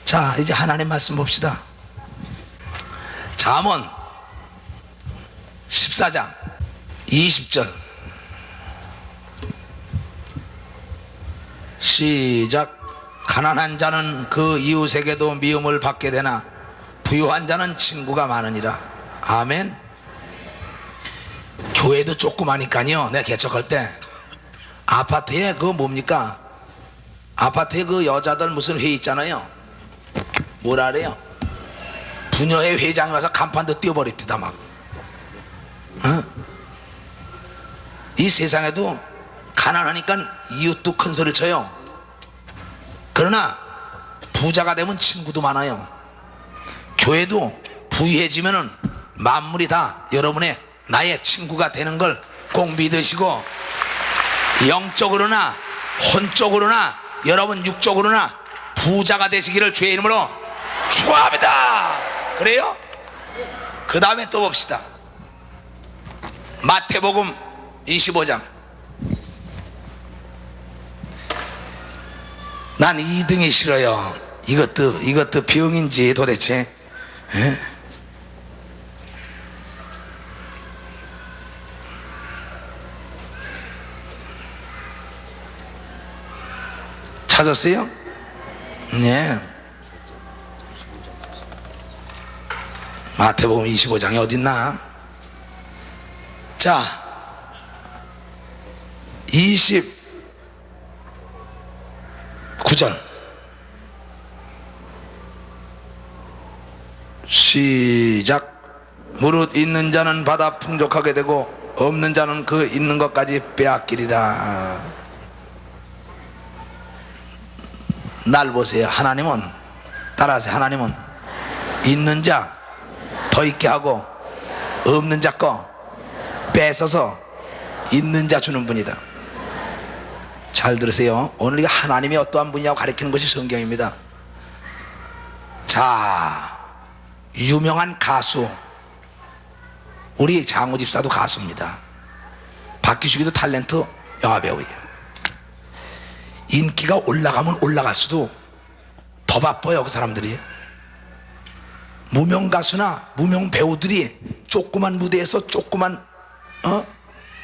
자, 이제 하나님 말씀 봅시다. 잠언 14장 20절 시작. 가난한 자는 그 이웃에게도 미움을 받게 되나 부유한 자는 친구가 많으니라. 아멘. 교회도 조그마니까요, 내가 개척할 때 아파트에 그 뭡니까, 아파트에 그 여자들 무슨 회의 있잖아요. 뭐라 그래요? 부녀회 회장이 와서 간판도 띄워버립니다 막. 어? 이 세상에도 가난하니까 이웃도 큰 소리를 쳐요. 그러나 부자가 되면 친구도 많아요. 교회도 부유해지면은 만물이 다 여러분의 나의 친구가 되는 걸 꼭 믿으시고, 영적으로나 혼적으로나 여러분 육적으로나 부자가 되시기를 주의 이름으로 축원합니다. 그래요? 그 다음에 또 봅시다. 마태복음 25장. 난 2등이 싫어요. 이것도 병인지 도대체. 에? 찾았어요? 네. 마태복음 25장이 어딨나? 자, 29절 시작. 무릇 있는 자는 받아 풍족하게 되고 없는 자는 그 있는 것까지 빼앗기리라. 날 보세요. 하나님은, 따라하세요. 하나님은 있는 자 더 있게 하고 없는 자 거 뺏어서 있는 자 주는 분이다. 잘 들으세요. 오늘 이거 하나님이 어떠한 분이냐고 가르치는 것이 성경입니다. 자, 유명한 가수, 우리 장우 집사도 가수입니다. 박기숙이도 탤런트 영화배우예요. 인기가 올라가면 올라갈수록 더 바빠요 그 사람들이. 무명 가수나 무명 배우들이 조그만 무대에서 조그만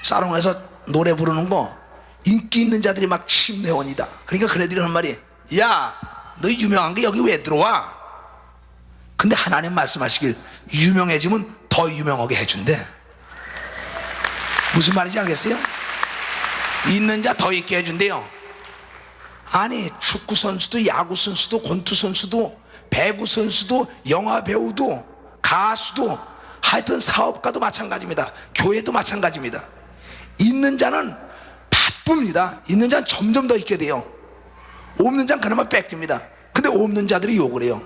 사롱에서 노래 부르는 거 인기 있는 자들이 막 침례원이다. 그러니까 그네들이 하는 말이, 야, 너 유명한 게 여기 왜 들어와? 근데 하나님 말씀하시길 유명해지면 더 유명하게 해준대. 무슨 말인지 알겠어요? 있는 자 더 있게 해준대요. 아니, 축구 선수도 야구 선수도 권투 선수도 배구 선수도 영화 배우도 가수도 하여튼 사업가도 마찬가지입니다. 교회도 마찬가지입니다. 있는 자는 바쁩니다. 있는 자는 점점 더 있게 돼요. 없는 자는 그나마 뺏깁니다. 근데 없는 자들이 욕을 해요.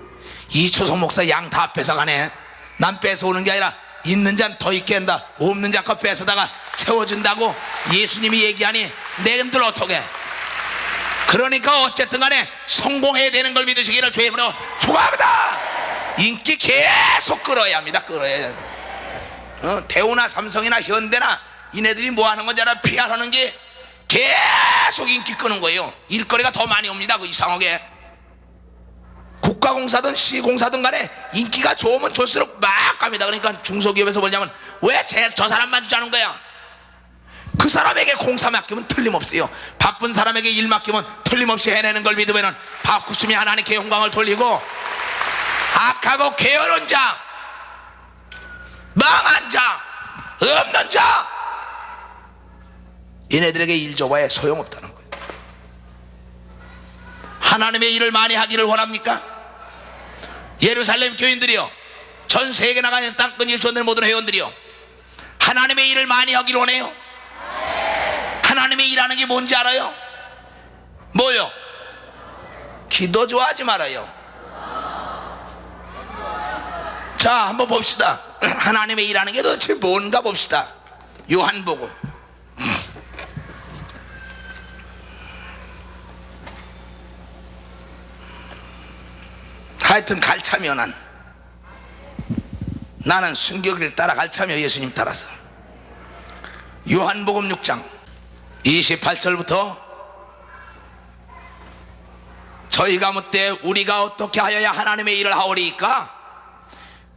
이초성 목사 양 다 뺏어가네. 난 뺏어오는 게 아니라 있는 자는 더 있게 한다. 없는 자 거 뺏어다가 채워준다고 예수님이 얘기하니 내들 어떻게? 그러니까 어쨌든 간에 성공해야 되는 걸 믿으시기를 주의 이름으로 축원합니다. 인기 계속 끌어야 합니다. 끌어야. 대우나 삼성이나 현대나 이네들이 뭐 하는 건지 알아? 피하는 게 계속 인기 끄는 거예요. 일거리가 더 많이 옵니다. 그 이상하게. 국가공사든 시공사든 간에 인기가 좋으면 좋을수록 막 갑니다. 그러니까 중소기업에서 뭐냐면 왜 저 사람만 주자는 거야? 그 사람에게 공사 맡기면 틀림없어요. 바쁜 사람에게 일 맡기면 틀림없이 해내는 걸 믿으면 바꾸심이 하나님께 영광을 돌리고, 악하고 게으른 자, 망한 자, 없는 자, 얘네들에게 일 줘봐야 소용없다는 거예요. 하나님의 일을 많이 하기를 원합니까? 예루살렘 교인들이요, 전 세계 나가는 땅끝이 주원되는 모든 회원들이요, 하나님의 일을 많이 하기를 원해요. 하나님의 일하는 게 뭔지 알아요? 뭐요? 기도 좋아하지 말아요. 자, 한번 봅시다. 하나님의 일하는 게 도대체 뭔가 봅시다. 요한복음 하여튼 갈차면은 나는 순교길 따라 갈차며 예수님 따라서. 요한복음 6장 28절부터 저희가 묻되 우리가 어떻게 하여야 하나님의 일을 하오리까?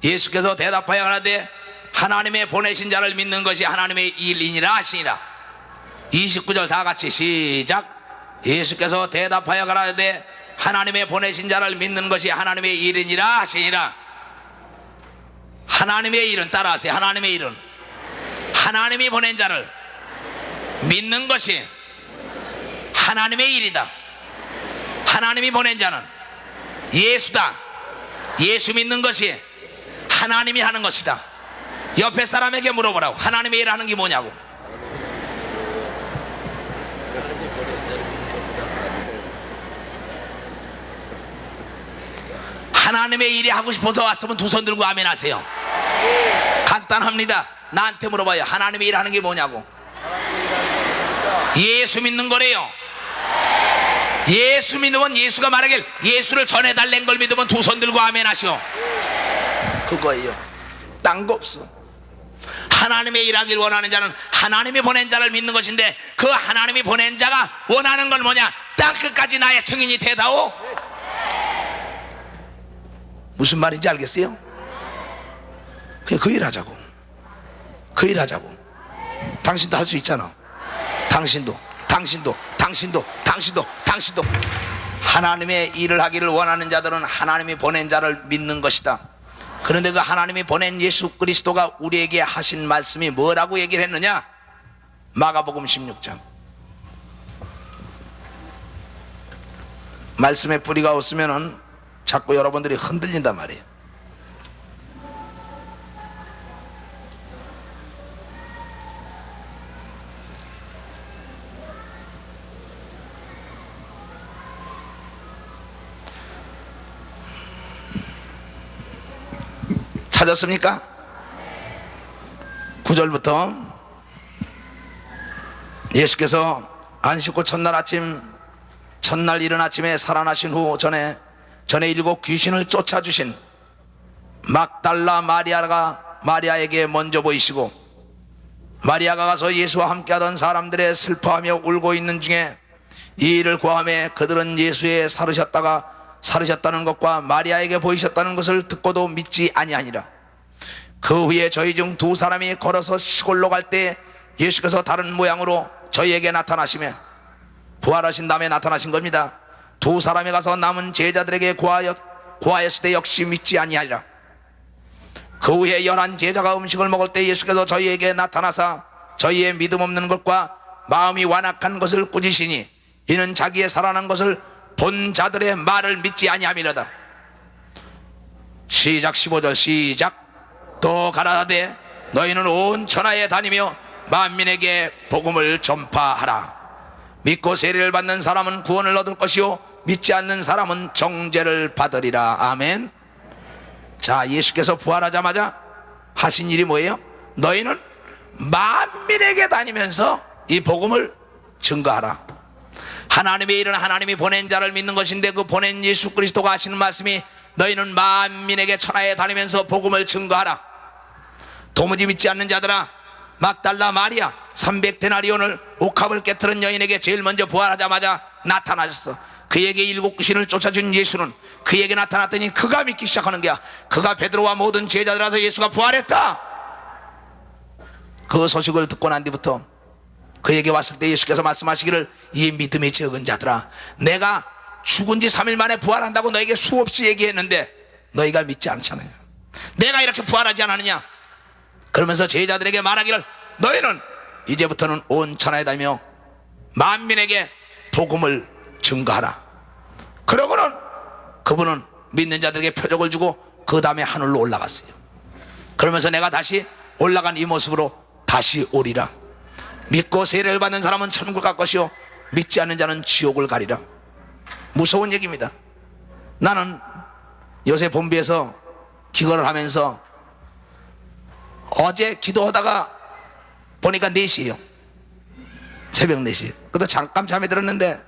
예수께서 대답하여 가라되 하나님의 보내신 자를 믿는 것이 하나님의 일이니라 하시니라. 29절 다 같이 시작. 예수께서 대답하여 가라되 하나님의 보내신 자를 믿는 것이 하나님의 일이니라 하시니라. 하나님의 일은, 따라하세요. 하나님의 일은 하나님이 보낸 자를 믿는 것이 하나님의 일이다. 하나님이 보낸 자는 예수다. 예수 믿는 것이 하나님이 하는 것이다. 옆에 사람에게 물어보라고. 하나님의 일 하는 게 뭐냐고. 하나님의 일이 하고 싶어서 왔으면 두 손 들고 아멘 하세요. 간단합니다. 나한테 물어봐요. 하나님의 일 하는 게 뭐냐고. 예수 믿는 거래요. 예수 믿으면, 예수가 말하길 예수를 전해달랜 걸 믿으면 두 손 들고 아멘 하시오. 그거예요. 딴 거 없어. 하나님의 일하길 원하는 자는 하나님이 보낸 자를 믿는 것인데, 그 하나님이 보낸 자가 원하는 건 뭐냐? 땅 끝까지 나의 증인이 되다오. 무슨 말인지 알겠어요? 그냥 그 일 하자고. 그 일 하자고. 당신도 할 수 있잖아. 당신도 하나님의 일을 하기를 원하는 자들은 하나님이 보낸 자를 믿는 것이다. 그런데 그 하나님이 보낸 예수 그리스도가 우리에게 하신 말씀이 뭐라고 얘기를 했느냐? 마가복음 16장. 말씀의 뿌리가 없으면은 자꾸 여러분들이 흔들린단 말이에요. 찾았습니까? 9절부터 예수께서 안식구 첫날 이른 아침에 살아나신 후 전에 일곱 귀신을 쫓아주신 막달라 마리아에게 먼저 보이시고, 마리아가 가서 예수와 함께하던 사람들의 슬퍼하며 울고 있는 중에 이 일을 고하매 그들은 예수의 사르셨다는 것과 마리아에게 보이셨다는 것을 듣고도 믿지 아니하니라. 그 후에 저희 중 두 사람이 걸어서 시골로 갈 때 예수께서 다른 모양으로 저희에게 나타나시며, 부활하신 다음에 나타나신 겁니다. 두 사람이 가서 남은 제자들에게 고하였을 때 역시 믿지 아니하리라. 그 후에 11 제자가 음식을 먹을 때 예수께서 저희에게 나타나사 저희의 믿음 없는 것과 마음이 완악한 것을 꾸짖으시니, 이는 자기의 살아난 것을 본 자들의 말을 믿지 아니함이로다. 시작. 15절 시작. 또 가라사대 너희는 온 천하에 다니며 만민에게 복음을 전파하라. 믿고 세례를 받는 사람은 구원을 얻을 것이요 믿지 않는 사람은 정죄를 받으리라. 아멘. 자, 예수께서 부활하자마자 하신 일이 뭐예요? 너희는 만민에게 다니면서 이 복음을 증거하라. 하나님의 일은 하나님이 보낸 자를 믿는 것인데, 그 보낸 예수 그리스도가 하시는 말씀이 너희는 만민에게 천하에 다니면서 복음을 증거하라. 도무지 믿지 않는 자들아, 막달라 마리아 300데나리온을 옥합을 깨뜨린 여인에게 제일 먼저 부활하자마자 나타나셨어. 그에게 7 귀신을 쫓아준 예수는 그에게 나타났더니 그가 믿기 시작하는 거야. 그가 베드로와 모든 제자들 와서 예수가 부활했다, 그 소식을 듣고 난 뒤부터 그에게 왔을 때 예수께서 말씀하시기를 이 믿음이 적은 자들아, 내가 죽은 지 3일 만에 부활한다고 너에게 수없이 얘기했는데 너희가 믿지 않잖아요. 내가 이렇게 부활하지 않았느냐? 그러면서 제자들에게 말하기를 너희는 이제부터는 온 천하에 다니며 만민에게 복음을 증거하라. 그러고는 그분은 믿는 자들에게 표적을 주고 그 다음에 하늘로 올라갔어요. 그러면서 내가 다시 올라간 이 모습으로 다시 오리라. 믿고 세례를 받는 사람은 천국을 갈 것이요 믿지 않는 자는 지옥을 가리라. 무서운 얘기입니다. 나는 요새 본부에서 기거를 하면서 어제 기도하다가 보니까 4시예요. 새벽 4시. 그래도 잠깐 잠에 들었는데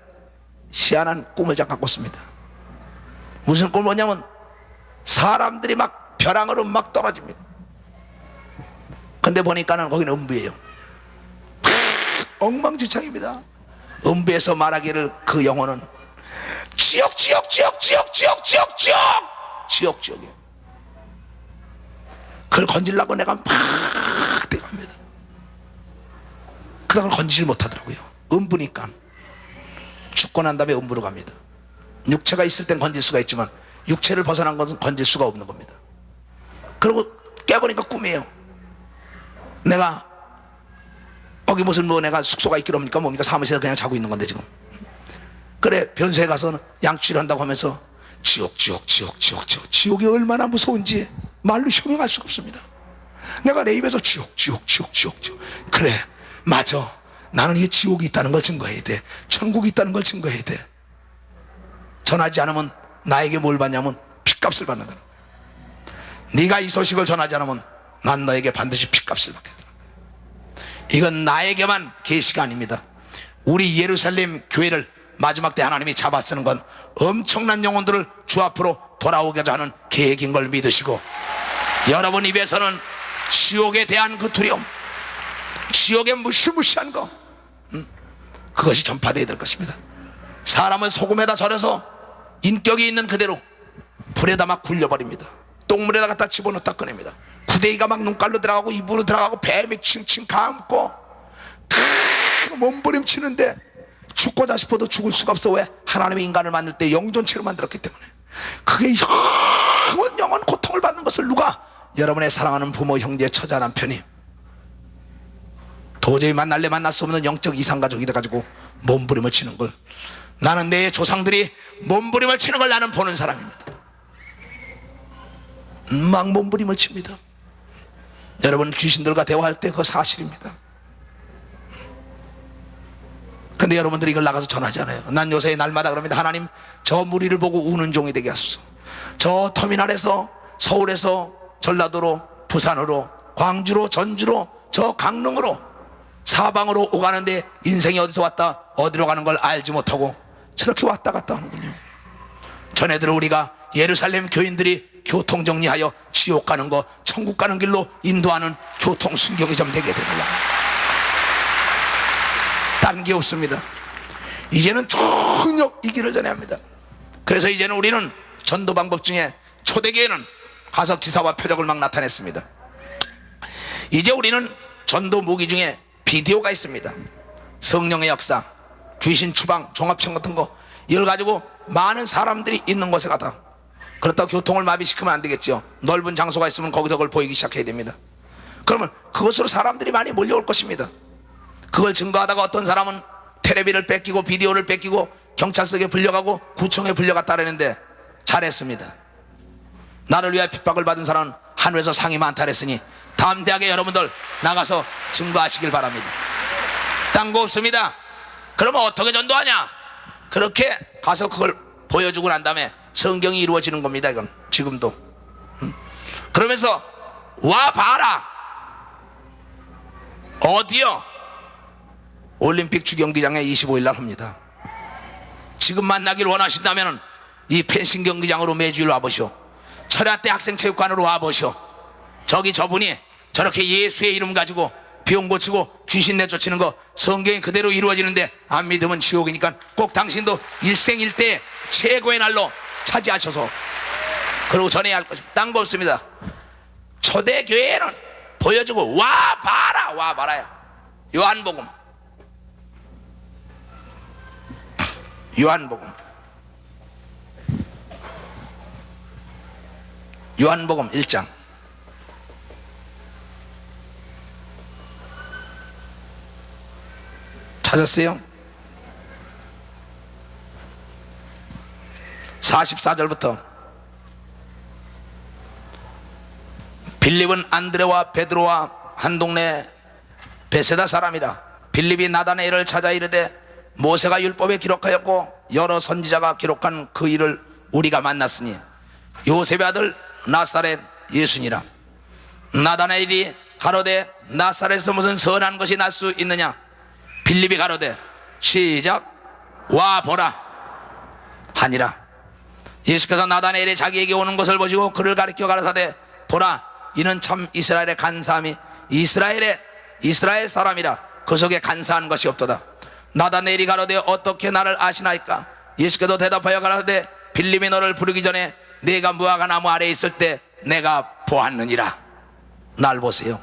희한한 꿈을 잠깐 꿨습니다. 무슨 꿈을 꿨냐면 사람들이 막 벼랑으로 막 떨어집니다. 근데 보니까는 거기는 음부예요. 엉망진창입니다. 음부에서 말하기를 그 영혼은 지옥 지옥 지옥 지옥 지옥 지옥 지옥 지옥 지옥이야. 그걸 건질라고 내가 막 대갑니다. 그걸 건지질 못하더라고요. 음부니까. 죽고 난 다음에 음부로 갑니다. 육체가 있을 땐 건질 수가 있지만 육체를 벗어난 것은 건질 수가 없는 겁니다. 그리고 깨보니까 꿈이에요. 내가 거기 무슨 뭐 내가 숙소가 있기로 합니까 뭡니까? 사무실에서 그냥 자고 있는 건데 지금. 그래 변소에 가서는 양치를 한다고 하면서 지옥 지옥 지옥 지옥 지옥 지옥이 얼마나 무서운지 말로 형용할 수가 없습니다. 내가 내 입에서 지옥 지옥 지옥 지옥 지옥. 그래 맞아, 나는 이 지옥이 있다는 걸 증거해야 돼. 천국이 있다는 걸 증거해야 돼. 전하지 않으면 나에게 뭘 받냐면 핏값을 받는다는 거야. 네가 이 소식을 전하지 않으면 난 너에게 반드시 핏값을 받겠다. 이건 나에게만 계시가 아닙니다. 우리 예루살렘 교회를 마지막 때 하나님이 잡아 쓰는 건 엄청난 영혼들을 주 앞으로 돌아오고자 하는 계획인 걸 믿으시고, 여러분 입에서는 지옥에 대한 그 두려움, 지옥의 무시무시한 거, 그것이 전파되어야 될 것입니다. 사람은 소금에다 절여서 인격이 있는 그대로 불에다 막 굴려버립니다. 똥물에다 갖다 집어넣다 꺼냅니다. 구데기가 막 눈깔로 들어가고 입으로 들어가고 뱀이 칭칭 감고 몸부림치는데 죽고자 싶어도 죽을 수가 없어. 왜? 하나님이 인간을 만들 때 영존체로 만들었기 때문에. 그게 영원 고통을 받는 것을 누가? 여러분의 사랑하는 부모, 형제, 처자, 남편이 도저히 만날래 만날 수 없는 영적 이상가족이 돼가지고 몸부림을 치는 걸, 나는 내 조상들이 몸부림을 치는 걸 나는 보는 사람입니다. 막 몸부림을 칩니다. 여러분 귀신들과 대화할 때 그거 사실입니다. 근데 여러분들이 이걸 나가서 전하잖아요. 난 요새 날마다 그럽니다. 하나님, 저 무리를 보고 우는 종이 되게 하소서. 저 터미널에서 서울에서 전라도로, 부산으로, 광주로, 전주로, 저 강릉으로, 사방으로 오가는데 인생이 어디서 왔다 어디로 가는 걸 알지 못하고 저렇게 왔다 갔다 하는군요. 전에들 우리가 예루살렘 교인들이 교통정리하여 지옥 가는 거 천국 가는 길로 인도하는 교통순경이 좀 되게 되달라. 딴 게 없습니다. 이제는 전혀 이 길을 전해야 합니다. 그래서 이제는 우리는 전도 방법 중에 초대교회는 가서 기사와 표적을 막 나타냈습니다. 이제 우리는 전도 무기 중에 비디오가 있습니다. 성령의 역사, 귀신 추방, 종합형 같은 거, 이걸 가지고 많은 사람들이 있는 곳에 가다, 그렇다고 교통을 마비시키면 안 되겠죠. 넓은 장소가 있으면 거기서 그걸 보이기 시작해야 됩니다. 그러면 그것으로 사람들이 많이 몰려올 것입니다. 그걸 증거하다가 어떤 사람은 테레비를 뺏기고 비디오를 뺏기고 경찰서에 불려가고 구청에 불려갔다라는데 잘했습니다. 나를 위해 핍박을 받은 사람은 한국에서 상이 많다 그랬으니 담대하게 여러분들 나가서 증거하시길 바랍니다. 딴 거 없습니다. 그러면 어떻게 전도하냐? 그렇게 가서 그걸 보여주고 난 다음에 성경이 이루어지는 겁니다. 이건 지금도. 그러면서 와 봐라. 어디요? 올림픽 주경기장에 25일 날 합니다. 지금 만나길 원하신다면 이 펜싱 경기장으로 매주일 와보시오. 철야대 학생체육관으로 와보시오. 저기 저분이 저렇게 예수의 이름 가지고 병 고치고 귀신 내쫓는 거 성경이 그대로 이루어지는데 안 믿으면 지옥이니까 꼭 당신도 일생일대 최고의 날로 차지하셔서 그러고 전해야 할 것입니다. 딴 거 없습니다. 초대교회는 보여주고 와 봐라, 와 봐라야. 요한복음, 요한복음 1장. 찾았어요? 44절부터. 빌립은 안드레와 베드로와 한 동네 베세다 사람이라. 빌립이 나다나엘을 찾아 이르되 모세가 율법에 기록하였고 여러 선지자가 기록한 그 일을 우리가 만났으니 요셉의 아들 나사렛 예수니라. 나다나엘이 가로되 나사렛에서 무슨 선한 것이 날 수 있느냐? 빌립이 가로되 시작 와 보라 하니라. 예수께서 나다나엘이 자기에게 오는 것을 보시고 그를 가리켜 가라사대 보라 이는 참 이스라엘의 간사함이 이스라엘 사람이라 그 속에 간사한 것이 없도다. 나다나엘이 가로되 어떻게 나를 아시나이까? 예수께서 대답하여 가라사대 빌립이 너를 부르기 전에 내가 무화과 나무 아래에 있을 때 내가 보았느니라. 날 보세요.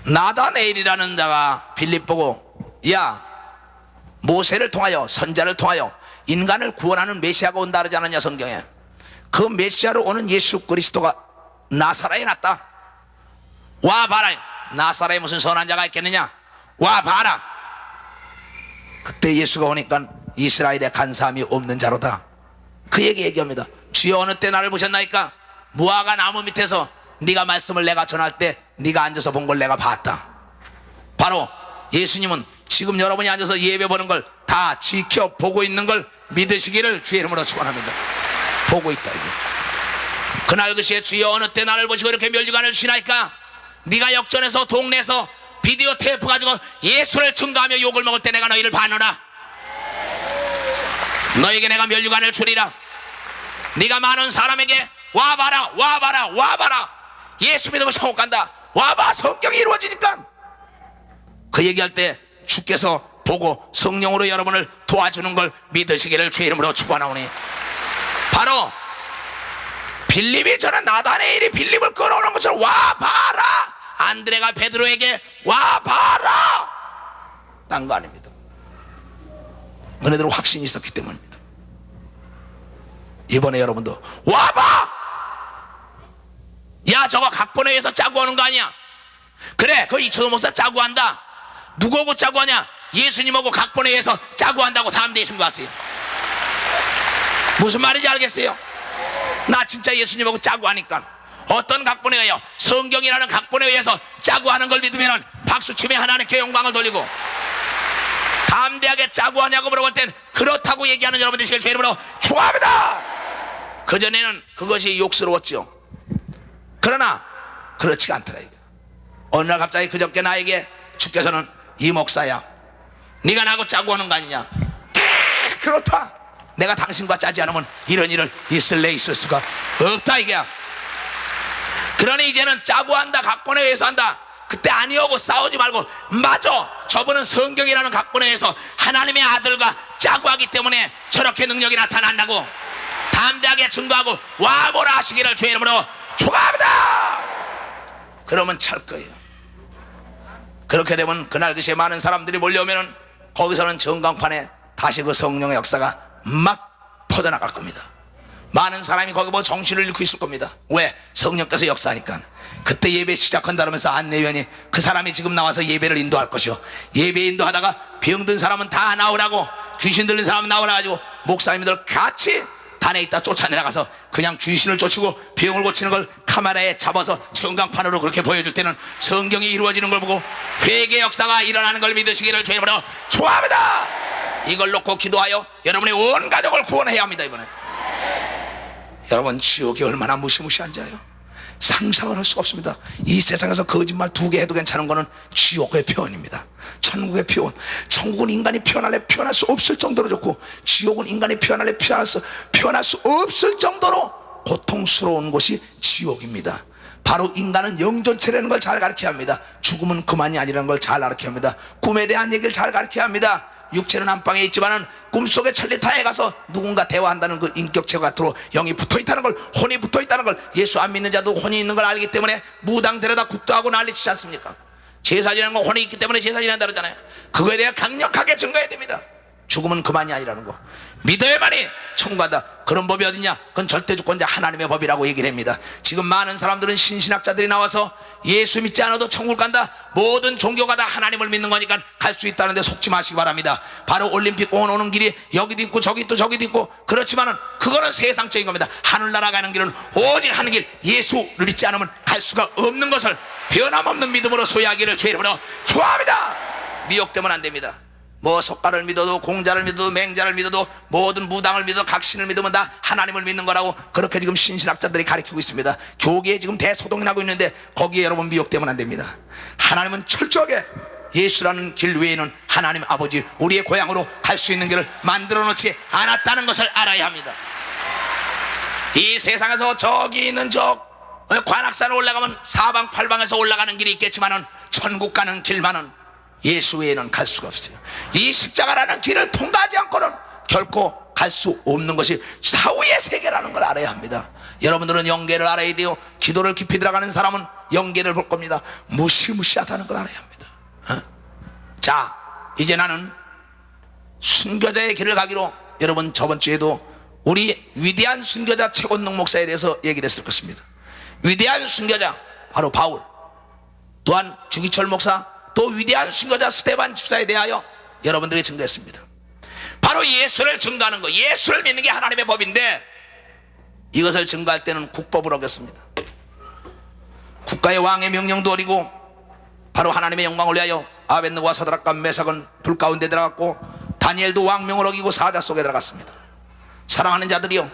나다네일이라는 자가 빌립 보고, 야, 모세를 통하여 선자를 통하여 인간을 구원하는 메시아가 온다 그러지 않았냐 성경에. 그 메시아로 오는 예수 그리스도가 나사렛에 났다. 와 봐라. 나사렛에 무슨 선한 자가 있겠느냐. 와 봐라. 그때 예수가 오니까 이스라엘에 간사함이 없는 자로다. 그에게 얘기합니다. 주여 어느 때 나를 보셨나이까? 무화과 나무 밑에서 네가 말씀을 내가 전할 때 네가 앉아서 본 걸 내가 봤다. 바로 예수님은 지금 여러분이 앉아서 예배 보는 걸 다 지켜보고 있는 걸 믿으시기를 주의 이름으로 축원합니다. 보고 있다 이거. 그날 그 시에 주여 어느 때 나를 보시고 이렇게 멸류관을 주시나이까? 네가 역전해서 동네에서 비디오 테이프 가지고 예수를 증거하며 욕을 먹을 때 내가 너희를 봤노라. 너에게 내가 멸류관을 주리라. 네가 많은 사람에게 와봐라 와봐라 와봐라 예수 믿으면 천국 간다 와봐 성경이 이루어지니까. 그 얘기할 때 주께서 보고 성령으로 여러분을 도와주는 걸 믿으시기를 주의 이름으로 축원하오니, 바로 빌립이 저는 나다네일이 빌립을 끌어오는 것처럼 와봐라, 안드레가 베드로에게 와봐라 딴 거 아닙니다. 너네들은 확신이 있었기 때문입니다. 이번에 여러분도 와봐. 야 저거 각본회의에서 짜고 하는 거 아니야? 그래 그 이천호 목사 짜고 한다. 누구하고 짜고 하냐? 예수님하고 각본회의에서 짜고 한다고 다음 대에 증거하세요. 무슨 말인지 알겠어요? 나 진짜 예수님하고 짜고 하니까. 어떤 각본회의요? 성경이라는 각본회의에서 짜고 하는 걸 믿으면 박수치며 하나님께 영광을 돌리고, 담대하게 짜고 하냐고 물어볼 땐 그렇다고 얘기하는 여러분 되시길 주의 이름으로 축원합니다. 그전에는 그것이 욕스러웠죠. 그러나 그렇지가 않더라 이게. 어느 날 갑자기 그저께 나에게 주께서는 이 목사야 네가 나하고 짜고 하는 거 아니냐. 그렇다. 내가 당신과 짜지 않으면 이런 일을 있을 수가 없다 이게야. 그러니 이제는 짜고 한다 각본에 의해서 한다. 그때 아니오고 싸우지 말고, 맞아 저분은 성경이라는 각본에서 하나님의 아들과 짜고 하기 때문에 저렇게 능력이 나타난다고 담대하게 증거하고 와보라 하시기를 주의 이름으로 축원합니다. 그러면 찰 거예요. 그렇게 되면 그날 그 시에 많은 사람들이 몰려오면은 거기서는 전광판에 다시 그 성령의 역사가 막 퍼져나갈 겁니다. 많은 사람이 거기 뭐 정신을 잃고 있을 겁니다. 왜? 성령께서 역사하니까. 그때 예배 시작한다 그러면서 안내위원이 그 사람이 지금 나와서 예배를 인도할 것이요, 예배 인도하다가 병든 사람은 다 나오라고, 귀신 들린 사람은 나오라 가지고 목사님들 같이 단에 있다 쫓아내려가서 그냥 귀신을 쫓고 병을 고치는 걸 카메라에 잡아서 전광판으로 그렇게 보여줄 때는 성경이 이루어지는 걸 보고 회개 역사가 일어나는 걸 믿으시기를 주의 이름으로 축원합니다. 이걸 놓고 기도하여 여러분의 온 가족을 구원해야 합니다. 이번에 여러분, 지옥이 얼마나 무시무시한 자예요. 상상을 할 수가 없습니다. 이 세상에서 거짓말 2개 해도 괜찮은 거는 지옥의 표현입니다. 천국의 표현. 천국은 인간이 표현할래 표현할 수 없을 정도로 좋고, 지옥은 인간이 표현할래 표현할 수 없을 정도로 고통스러운 곳이 지옥입니다. 바로 인간은 영존체라는 걸 잘 가르쳐야 합니다. 죽음은 그만이 아니라는 걸 잘 가르쳐야 합니다. 꿈에 대한 얘기를 잘 가르쳐야 합니다. 육체는 안방에 있지만은 꿈속의 천리타에 가서 누군가 대화한다는 그 인격체 겉으로 영이 붙어있다는 걸, 혼이 붙어있다는 걸, 예수 안 믿는 자도 혼이 있는 걸 알기 때문에 무당 데려다 굿도하고 난리치지 않습니까? 제사 지내는 건 혼이 있기 때문에 제사 지낸다 그러잖아요. 그거에 대해 강력하게 증거해야 됩니다. 죽음은 그만이 아니라는 거 믿어야만이 천국 간다. 그런 법이 어딨냐? 그건 절대주권자 하나님의 법이라고 얘기를 합니다. 지금 많은 사람들은 신신학자들이 나와서 예수 믿지 않아도 천국 간다, 모든 종교가 다 하나님을 믿는 거니까 갈 수 있다는데 속지 마시기 바랍니다. 바로 올림픽 공원 오는 길이 여기도 있고 저기도 저기도 있고 그렇지만은 그거는 세상적인 겁니다. 하늘나라 가는 길은 오직 한 길, 예수를 믿지 않으면 갈 수가 없는 것을 변함없는 믿음으로 소유하기를 주의 이름으로 축원합니다. 미혹되면 안 됩니다. 뭐 석가를 믿어도 공자를 믿어도 맹자를 믿어도 모든 무당을 믿어도 각신을 믿으면 다 하나님을 믿는 거라고 그렇게 지금 신신학자들이 가르치고 있습니다. 교계에 지금 대소동이 나고 있는데 거기에 여러분 미혹되면 안 됩니다. 하나님은 철저하게 예수라는 길 외에는 하나님 아버지 우리의 고향으로 갈 수 있는 길을 만들어 놓지 않았다는 것을 알아야 합니다. 이 세상에서 저기 있는 저 관악산 올라가면 사방팔방에서 올라가는 길이 있겠지만은 천국 가는 길만은 예수 외에는 갈 수가 없어요. 이 십자가라는 길을 통과하지 않고는 결코 갈 수 없는 것이 사후의 세계라는 걸 알아야 합니다. 여러분들은 영계를 알아야 돼요. 기도를 깊이 들어가는 사람은 영계를 볼 겁니다. 무시무시하다는 걸 알아야 합니다. 자, 이제 나는 순교자의 길을 가기로, 여러분 저번 주에도 우리 위대한 순교자 최곤능 목사에 대해서 얘기를 했을 것입니다. 위대한 순교자 바로 바울, 또한 주기철 목사, 또 위대한 순교자 스테반 집사에 대하여 여러분들이 증거했습니다. 바로 예수를 증거하는 것, 예수를 믿는 게 하나님의 법인데 이것을 증거할 때는 국법을 어겼습니다. 국가의 왕의 명령도 어리고 바로 하나님의 영광을 위하여 아벳느고와 사드락과 메삭은 불 가운데 들어갔고 다니엘도 왕명을 어기고 사자 속에 들어갔습니다. 사랑하는 자들이요,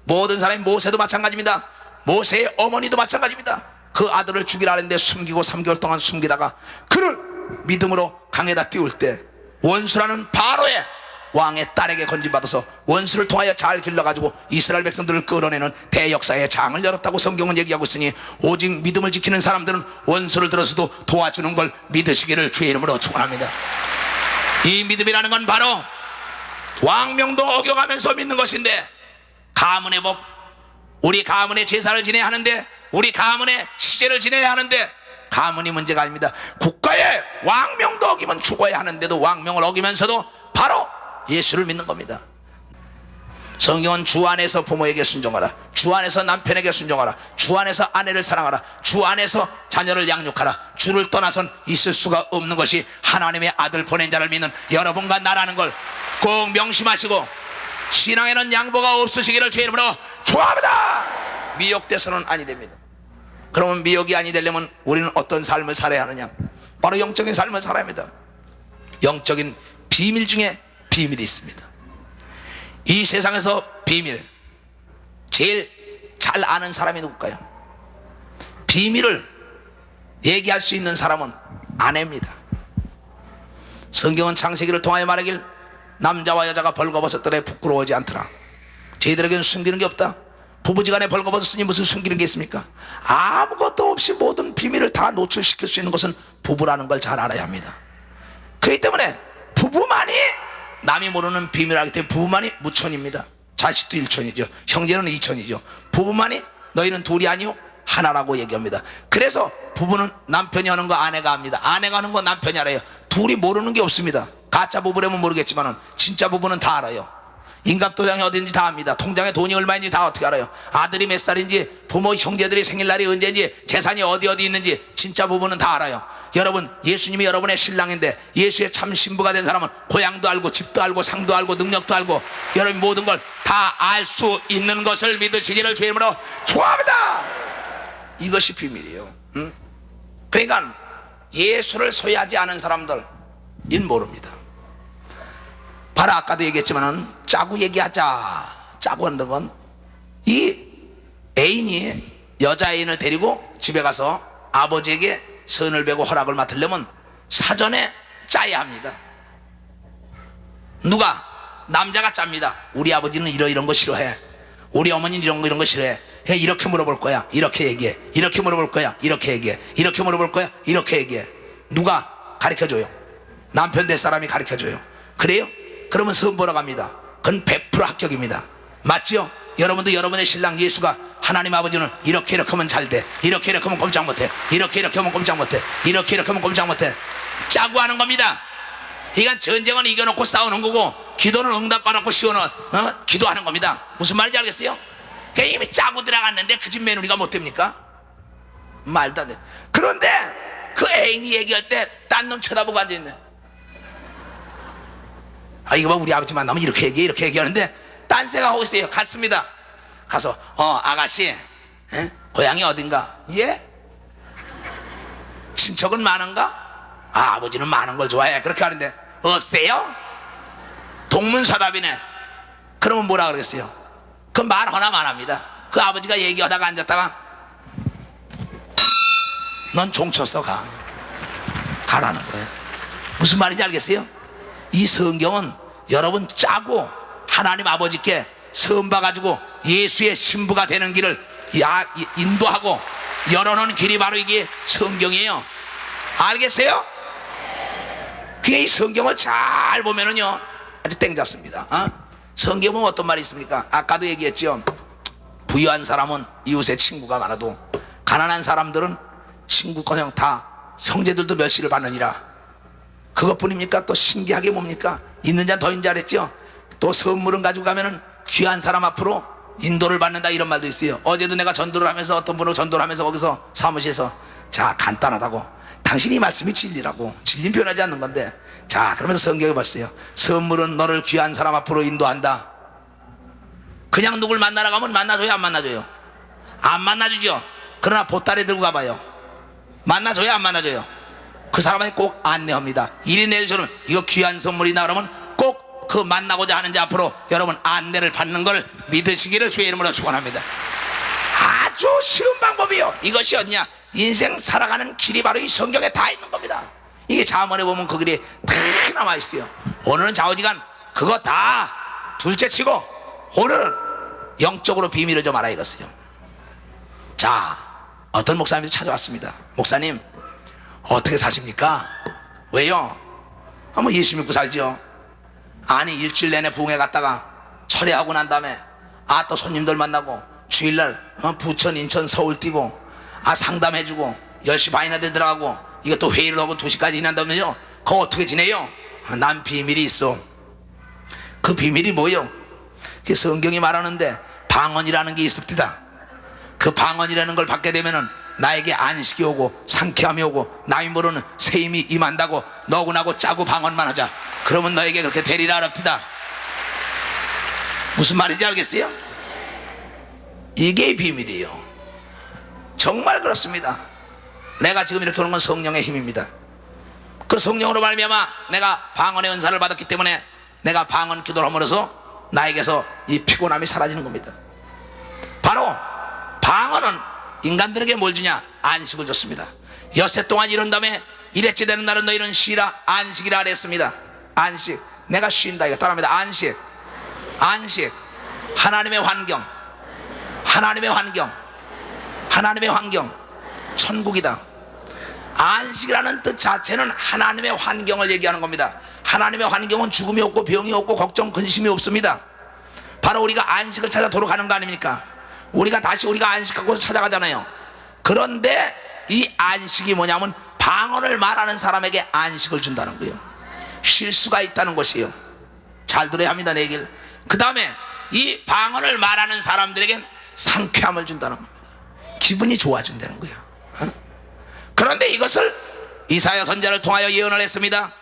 모든 사람이 모세도 마찬가지입니다. 모세의 어머니도 마찬가지입니다. 그 아들을 죽이라 하는데 숨기고 3개월 동안 숨기다가 그를 믿음으로 강에다 띄울 때 원수라는 바로의 왕의 딸에게 건진받아서 원수를 통하여 잘 길러가지고 이스라엘 백성들을 끌어내는 대역사의 장을 열었다고 성경은 얘기하고 있으니, 오직 믿음을 지키는 사람들은 원수를 들어서도 도와주는 걸 믿으시기를 주의 이름으로 축원합니다. 이 믿음이라는 건 바로 왕명도 어겨가면서 믿는 것인데, 가문의 법, 우리 가문의 제사를 지내야 하는데, 우리 가문의 시제를 지내야 하는데 가문이 문제가 아닙니다. 국가의 왕명도 어기면 죽어야 하는데도 왕명을 어기면서도 바로 예수를 믿는 겁니다. 성경은 주 안에서 부모에게 순종하라, 주 안에서 남편에게 순종하라, 주 안에서 아내를 사랑하라, 주 안에서 자녀를 양육하라. 주를 떠나선 있을 수가 없는 것이 하나님의 아들 보낸 자를 믿는 여러분과 나라는 걸 꼭 명심하시고, 신앙에는 양보가 없으시기를 주의 이름으로 축원합니다. 미혹돼서는 아니 됩니다. 그러면 미혹이 아니 되려면 우리는 어떤 삶을 살아야 하느냐? 바로 영적인 삶을 살아야 합니다. 영적인 비밀 중에 비밀이 있습니다. 이 세상에서 비밀 제일 잘 아는 사람이 누굴까요? 비밀을 얘기할 수 있는 사람은 아내입니다. 성경은 창세기를 통하여 말하길 남자와 여자가 벌거벗었더래 부끄러워하지 않더라. 저희들에게는 숨기는 게 없다. 부부지간에 벌거벗었으니 무슨 숨기는 게 있습니까? 아무것도 없이 모든 비밀을 다 노출시킬 수 있는 것은 부부라는 걸 잘 알아야 합니다. 그렇기 때문에 부부만이 남이 모르는 비밀하기 때문에 부부만이 무천입니다. 자식도 일천이죠. 형제는 이천이죠. 부부만이 너희는 둘이 아니요 하나라고 얘기합니다. 그래서 부부는 남편이 하는 거 아내가 합니다. 아내가 하는 거 남편이 알아요. 둘이 모르는 게 없습니다. 가짜 부부라면 모르겠지만 진짜 부부는 다 알아요. 인감도장이 어딘지 다 압니다. 통장에 돈이 얼마인지 다 어떻게 알아요. 아들이 몇 살인지, 부모 형제들이 생일날이 언제인지, 재산이 어디 있는지 진짜 부부는 다 알아요. 여러분, 예수님이 여러분의 신랑인데 예수의 참 신부가 된 사람은 고향도 알고 집도 알고 상도 알고 능력도 알고 여러분 모든 걸 다 알 수 있는 것을 믿으시기를 주의 이름으로 축원합니다. 이것이 비밀이에요. 그러니까 예수를 소유하지 않은 사람들 인 모릅니다. 바로 아까도 얘기했지만은 짜고 얘기하자, 짜고 하는 건 이 애인이 여자 애인을 데리고 집에 가서 아버지에게 선을 베고 허락을 맡으려면 사전에 짜야 합니다. 누가? 남자가 짭니다. 우리 아버지는 이런 거 싫어해, 우리 어머니는 이런 거 싫어해. 이렇게 물어볼 거야, 이렇게 얘기해. 이렇게 물어볼 거야, 이렇게 얘기해. 이렇게 물어볼 거야, 이렇게 얘기해. 누가 가르쳐줘요? 남편 될 사람이 가르쳐줘요. 그래요? 그러면 선 보러 갑니다. 그건 100% 합격입니다. 맞지요? 여러분도 여러분의 신랑 예수가 하나님 아버지는 이렇게 하면 잘 돼, 이렇게 하면 꼼짝 못해, 이렇게 하면 꼼짝 못해, 이렇게 하면 꼼짝 못해, 짜고 하는 겁니다. 그러니까 전쟁은 이겨놓고 싸우는 거고 기도는 응답받아놓고 기도하는 겁니다. 무슨 말인지 알겠어요? 그러니까 이미 짜고 들어갔는데 그 집 며느리가 못 됩니까? 말도 안 돼. 그런데 그 애인이 얘기할 때 딴 놈 쳐다보고 앉아있네. 아, 이거 봐, 우리 아버지 만나면 이렇게 얘기하는데 딴 생각하고 있어요. 갔습니다. 가서 아가씨, 고향이 어딘가? 예? 친척은 많은가? 아, 아버지는 많은 걸 좋아해. 그렇게 하는데 없어요? 동문서답이네. 그러면 뭐라 그러겠어요? 그 말 하나 말합니다. 그 아버지가 얘기하다가 앉았다가 넌 종쳤어, 가라는 거예요. 무슨 말인지 알겠어요? 이 성경은 여러분 짜고 하나님 아버지께 선봐가지고 예수의 신부가 되는 길을 인도하고 열어놓은 길이 바로 이게 성경이에요. 알겠어요? 그게 이 성경을 잘 보면은요 아주 땡 잡습니다. 성경에 보면 어떤 말이 있습니까? 아까도 얘기했죠. 부유한 사람은 이웃에 친구가 많아도 가난한 사람들은 친구커녕 다 형제들도 멸시를 받느니라. 그것뿐입니까? 또 신기하게 뭡니까? 있는 자 더 있는 자 그랬죠. 또 선물은 가지고 가면은 귀한 사람 앞으로 인도를 받는다, 이런 말도 있어요. 어제도 내가 전도를 하면서 어떤 분하고 전도를 하면서 거기서 사무실에서, 자, 간단하다고, 당신이 말씀이 진리라고, 진리는 변하지 않는 건데, 자, 그러면서 성경에 봤어요. 선물은 너를 귀한 사람 앞으로 인도한다. 그냥 누굴 만나러 가면 만나줘요, 안 만나줘요? 안 만나주죠. 그러나 보따리 들고 가봐요. 만나줘요, 안 만나줘요? 그 사람한테 꼭 안내합니다. 이리 내주시면 이거 귀한 선물이나 그러면 꼭 그 만나고자 하는 자 앞으로 여러분 안내를 받는 걸 믿으시기를 주의 이름으로 축원합니다. 아주 쉬운 방법이요. 이것이 어디냐? 인생 살아가는 길이 바로 이 성경에 다 있는 겁니다. 이게 잠언에 보면 그 길이 다 남아 있어요. 오늘은 좌우지간 그거 다 둘째치고 오늘 영적으로 비밀을 좀 알아야겠어요. 자, 어떤 목사님이 찾아왔습니다. 목사님, 어떻게 사십니까? 왜요? 뭐 예수 믿고 살죠. 아니, 일주일 내내 부흥회 갔다가 철회하고 난 다음에 또 손님들 만나고 주일날 부천, 인천, 서울 뛰고 상담해주고 10시 반이나 돼 들어가고 이것도 회의를 하고 2시까지 일한다면요. 그거 어떻게 지내요? 난 비밀이 있어. 그 비밀이 뭐요? 그 성경이 말하는데 방언이라는 게 있습니다. 그 방언이라는 걸 받게 되면은 나에게 안식이 오고 상쾌함이 오고 남이 모르는 새 힘이 임한다고. 너고 나고 짜고 방언만 하자. 그러면 너에게 그렇게 되리라 알았다. 무슨 말인지 알겠어요? 이게 비밀이에요. 정말 그렇습니다. 내가 지금 이렇게 오는 건 성령의 힘입니다. 그 성령으로 말미암아 내가 방언의 은사를 받았기 때문에 내가 방언 기도를 함으로써 나에게서 이 피곤함이 사라지는 겁니다. 바로 방언은 인간들에게 뭘 주냐? 안식을 줬습니다. 엿새 동안 이런 다음에 일회째 되는 날은 너희는 쉬라, 안식이라 그랬습니다. 안식, 내가 쉰다, 이거 따라합니다. 안식, 안식, 하나님의 환경, 하나님의 환경, 하나님의 환경, 천국이다. 안식이라는 뜻 자체는 하나님의 환경을 얘기하는 겁니다. 하나님의 환경은 죽음이 없고 병이 없고 걱정 근심이 없습니다. 바로 우리가 안식을 찾아 돌아가는 거 아닙니까? 우리가 다시 우리가 안식하고 찾아가잖아요. 그런데 이 안식이 뭐냐면 방언을 말하는 사람에게 안식을 준다는 거예요. 쉴 수가 있다는 것이에요. 잘 들어야 합니다, 내 얘기를. 그 다음에 이 방언을 말하는 사람들에겐 상쾌함을 준다는 겁니다. 기분이 좋아진다는 거예요. 그런데 이것을 이사야 선지자를 통하여 예언을 했습니다.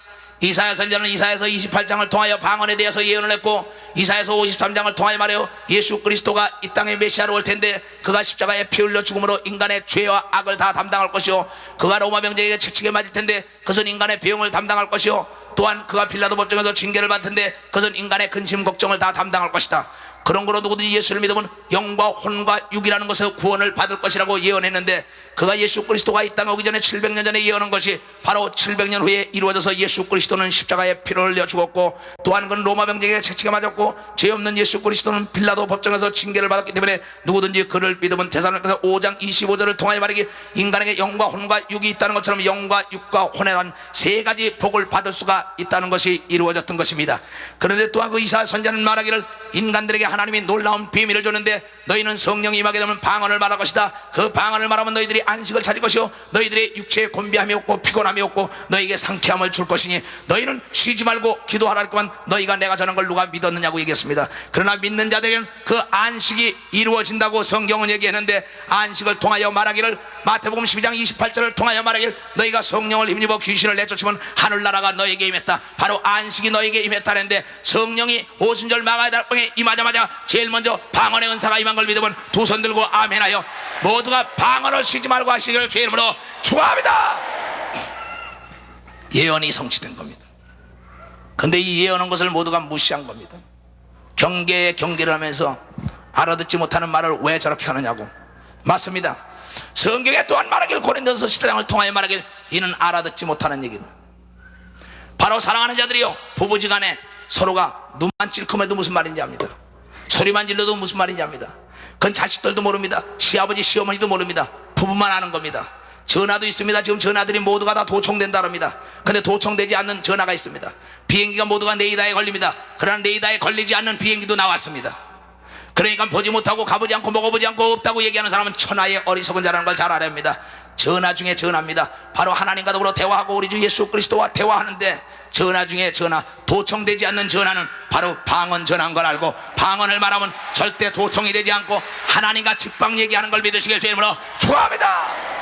이사야 선지자는 이사야서 28장을 통하여 방언에 대해서 예언을 했고, 이사야서 53장을 통하여 말해요. 예수 그리스도가 이 땅에 메시아로 올 텐데 그가 십자가에 피 흘려 죽음으로 인간의 죄와 악을 다 담당할 것이요, 그가 로마 병제에게 채찍에 맞을 텐데 그것은 인간의 병을 담당할 것이요, 또한 그가 빌라도 법정에서 징계를 받을 텐데 그것은 인간의 근심 걱정을 다 담당할 것이다. 그런 거로 누구든지 예수를 믿으면 영과 혼과 육이라는 것에서 구원을 받을 것이라고 예언했는데, 그가 예수 그리스도가 이 땅에 오기 전에 700년 전에 예언한 것이 바로 700년 후에 이루어져서 예수 그리스도는 십자가에 피를 흘려 죽었고, 또한 그는 로마 병제에게 채찍에 맞았고, 죄 없는 예수 그리스도는 빌라도 법정에서 징계를 받았기 때문에 누구든지 그를 믿으면 데살로니가서 5장 25절을 통하여 말하기, 인간에게 영과 혼과 육이 있다는 것처럼 영과 육과 혼에 관한 세 가지 복을 받을 수가 있다는 것이 이루어졌던 것입니다. 그런데 또한 그 이사야 선지자는 말하기를, 인간들에게 하나님이 놀라운 비밀을 줬는데 너희는 성령이 임하게 되면 방언을 말할 것이다. 그 방언을 말하면 너희들이 안식을 찾을 것이요, 너희들의 육체에 곤비함이 없고 피곤함이 없고 너희에게 상쾌함을 줄 것이니 너희는 쉬지 말고 기도하라 했구만. 너희가 내가 전한 걸 누가 믿었느냐고 얘기했습니다. 그러나 믿는 자들에게는 그 안식이 이루어진다고 성경은 얘기했는데, 안식을 통하여 말하기를, 마태복음 12장 28절을 통하여 말하기를, 너희가 성령을 힘입어 귀신을 내쫓으면 하늘나라가 너에게 임했다. 바로 안식이 너에게 임했다는데, 성령이 오순절 마가의 달방에 임하자마자 제일 먼저 방언의 은사가 임한 걸 믿으면 두 손 들고 아멘하여 모두가 방언을 쉬지 말고 하시기를 주의 이름으로 축원합니다. 예언이 성취된 겁니다. 근데 이 예언한 것을 모두가 무시한 겁니다. 경계에 경계를 하면서 알아듣지 못하는 말을 왜 저렇게 하느냐고. 맞습니다. 성경에 또한 말하길, 고린도서 14장을 통하여 말하길, 이는 알아듣지 못하는 얘기입니다. 바로 사랑하는 자들이요, 부부지간에 서로가 눈만 찔끔해도 무슨 말인지 압니다. 소리만 질러도 무슨 말인지 압니다. 그건 자식들도 모릅니다. 시아버지 시어머니도 모릅니다. 부부만 아는 겁니다. 전화도 있습니다. 지금 전화들이 모두가 다 도청된다 합니다. 근데 도청되지 않는 전화가 있습니다. 비행기가 모두가 레이더에 걸립니다. 그러나 레이더에 걸리지 않는 비행기도 나왔습니다. 그러니까 보지 못하고 가보지 않고 먹어보지 않고 없다고 얘기하는 사람은 천하의 어리석은 자라는 걸 잘 알아야 합니다. 전화 중에 전화입니다. 바로 하나님과 더불어 대화하고 우리 주 예수 그리스도와 대화하는데, 전화 중에 전화, 도청되지 않는 전화는 바로 방언 전화인 걸 알고, 방언을 말하면 절대 도청이 되지 않고 하나님과 직방 얘기하는 걸 믿으시길 주의 이름으로 축원합니다.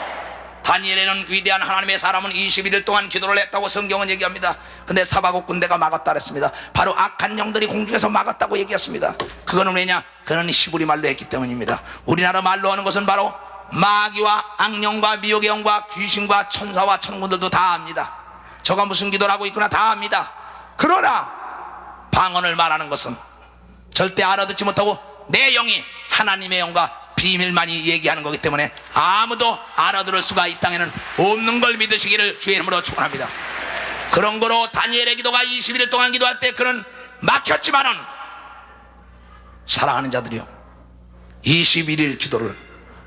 다니엘에는 위대한 하나님의 사람은 21일 동안 기도를 했다고 성경은 얘기합니다. 근데 사바국 군대가 막았다 그랬습니다. 바로 악한 영들이 공중에서 막았다고 얘기했습니다. 그거는 왜냐? 그는 히브리 말로 했기 때문입니다. 우리나라 말로 하는 것은 바로 마귀와 악령과 미혹의 영과 귀신과 천사와 천군들도 다 압니다. 저가 무슨 기도를 하고 있구나 다 압니다. 그러나 방언을 말하는 것은 절대 알아듣지 못하고 내 영이 하나님의 영과 비밀만이 얘기하는 거기 때문에 아무도 알아들을 수가 이 땅에는 없는 걸 믿으시기를 주의 이름으로 축원합니다. 그런 거로 다니엘의 기도가 21일 동안 기도할 때 그는 막혔지만은, 사랑하는 자들이요, 21일 기도를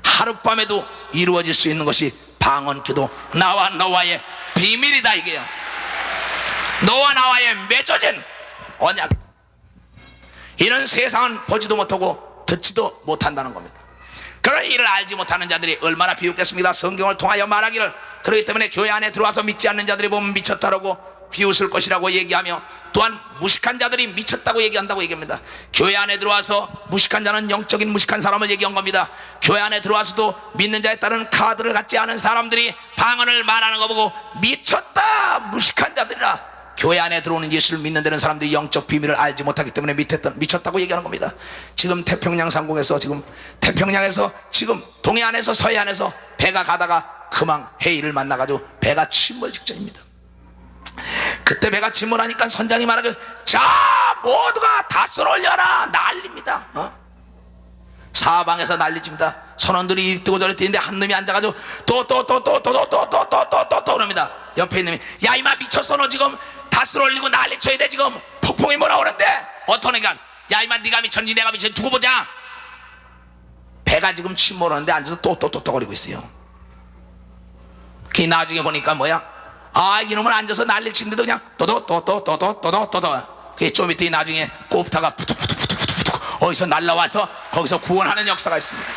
하룻밤에도 이루어질 수 있는 것이 방언 기도, 나와 너와의 비밀이다 이게요. 너와 나와의 맺어진 언약. 이는 세상은 보지도 못하고 듣지도 못한다는 겁니다. 그런 일을 알지 못하는 자들이 얼마나 비웃겠습니다. 성경을 통하여 말하기를, 그렇기 때문에 교회 안에 들어와서 믿지 않는 자들이 보면 미쳤다라고 비웃을 것이라고 얘기하며, 또한 무식한 자들이 미쳤다고 얘기한다고 얘기합니다. 교회 안에 들어와서 무식한 자는 영적인 무식한 사람을 얘기한 겁니다. 교회 안에 들어와서도 믿는 자에 따른 카드를 갖지 않은 사람들이 방언을 말하는 거 보고 미쳤다, 무식한 자들이라. 교회 안에 들어오는 예수를 믿는 데는 사람들이 영적 비밀을 알지 못하기 때문에 미쳤다고 얘기하는 겁니다. 지금 태평양 상공에서, 지금 태평양에서, 지금 동해안에서 서해안에서 배가 가다가 금방 해일을 만나가지고 배가 침몰 직전입니다. 그때 배가 침몰하니까 선장이 말하길, 자 모두가 다 쓸어올려라, 난립니다. 사방에서 난리집니다. 선원들이 이리 뜨고 저리 뛰는데 한 놈이 앉아가지고 또 그럽니다. 옆에 있는 놈이, 야 이마 미쳤어, 너 지금 다 쓸어올리고 난리 쳐야 돼, 지금 폭풍이 몰아오는데. 어떤 애가, 야 이마 네가 미쳤니 내가 미쳤니 두고 보자. 배가 지금 침몰하는데 앉아서 또 거리고 있어요. 그 나중에 보니까 뭐야, 아 이놈은 앉아서 난리 치는데도 그냥 그게 좀 이따 나중에 꼽다가 푸툭 어디서 날라와서 거기서 구원하는 역사가 있습니다.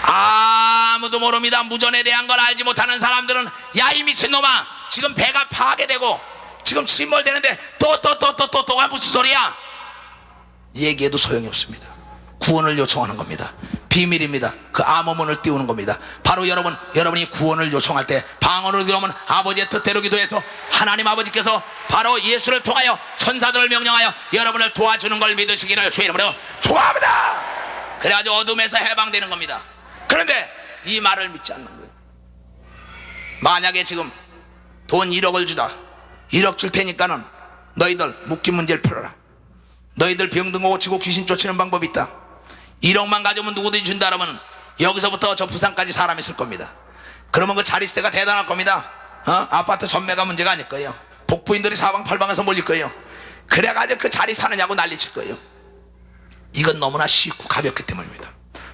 아무도 모릅니다. 무전에 대한 걸 알지 못하는 사람들은, 야 이 미친놈아, 지금 배가 파괴되고 지금 침몰되는데 또가 무슨 소리야? 얘기해도 소용이 없습니다. 구원을 요청하는 겁니다. 비밀입니다. 그 암호문을 띄우는 겁니다. 바로 여러분이 구원을 요청할 때 방언으로 기도하면 아버지의 뜻대로 기도해서 하나님 아버지께서 바로 예수를 통하여 천사들을 명령하여 여러분을 도와주는 걸 믿으시기를 주의 이름으로 축원합니다. 그래가지고 어둠에서 해방되는 겁니다. 그런데 이 말을 믿지 않는 거예요. 만약에 지금 돈 1억을 주다, 1억 줄 테니까는 너희들 묵힌 문제를 풀어라, 너희들 병든 거 고치고 귀신 쫓는 방법이 있다, 1억만 가져오면 누구든지 준다 그러면 여기서부터 저 부산까지 사람이 있을 겁니다. 그러면 그 자릿세가 대단할 겁니다. 아파트 전매가 문제가 아닐 거예요. 복부인들이 사방팔방에서 몰릴 거예요. 그래가지고 그 자리 사느냐고 난리칠 거예요. 이건 너무나 쉽고 가볍기 때문입니다.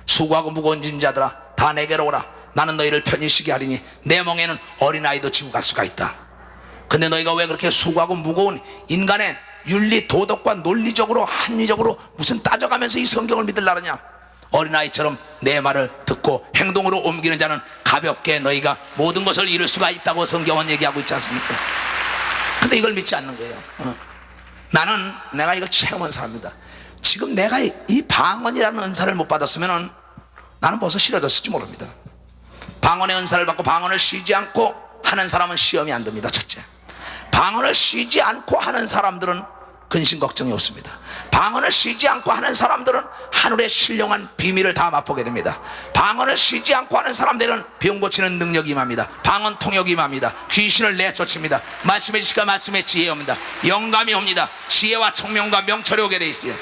수고하고 무거운 짐 자들아 다 내게로 오라, 나는 너희를 편히 쉬게 하리니 내 멍에는 어린아이도 지고 갈 수가 있다. 근데 너희가 왜 그렇게 수고하고 무거운 인간의 윤리, 도덕과 논리적으로 합리적으로 무슨 따져가면서 이 성경을 믿으려느냐? 어린아이처럼 내 말을 듣고 행동으로 옮기는 자는 가볍게 너희가 모든 것을 이룰 수가 있다고 성경은 얘기하고 있지 않습니까? 근데 이걸 믿지 않는 거예요. 내가 이걸 체험한 사람입니다. 지금 내가 이 방언이라는 은사를 못 받았으면 나는 벌써 싫어졌을지 모릅니다. 방언의 은사를 받고 방언을 쉬지 않고 하는 사람은 시험이 안 듭니다. 첫째, 방언을 쉬지 않고 하는 사람들은 근심 걱정이 없습니다. 방언을 쉬지 않고 하는 사람들은 하늘의 신령한 비밀을 다 맛보게 됩니다. 방언을 쉬지 않고 하는 사람들은 병 고치는 능력이 임합니다. 방언 통역이 임합니다. 귀신을 내쫓습니다. 말씀의 지식과 말씀의 지혜가 옵니다. 영감이 옵니다. 지혜와 총명과 명철이 오게 돼 있어요.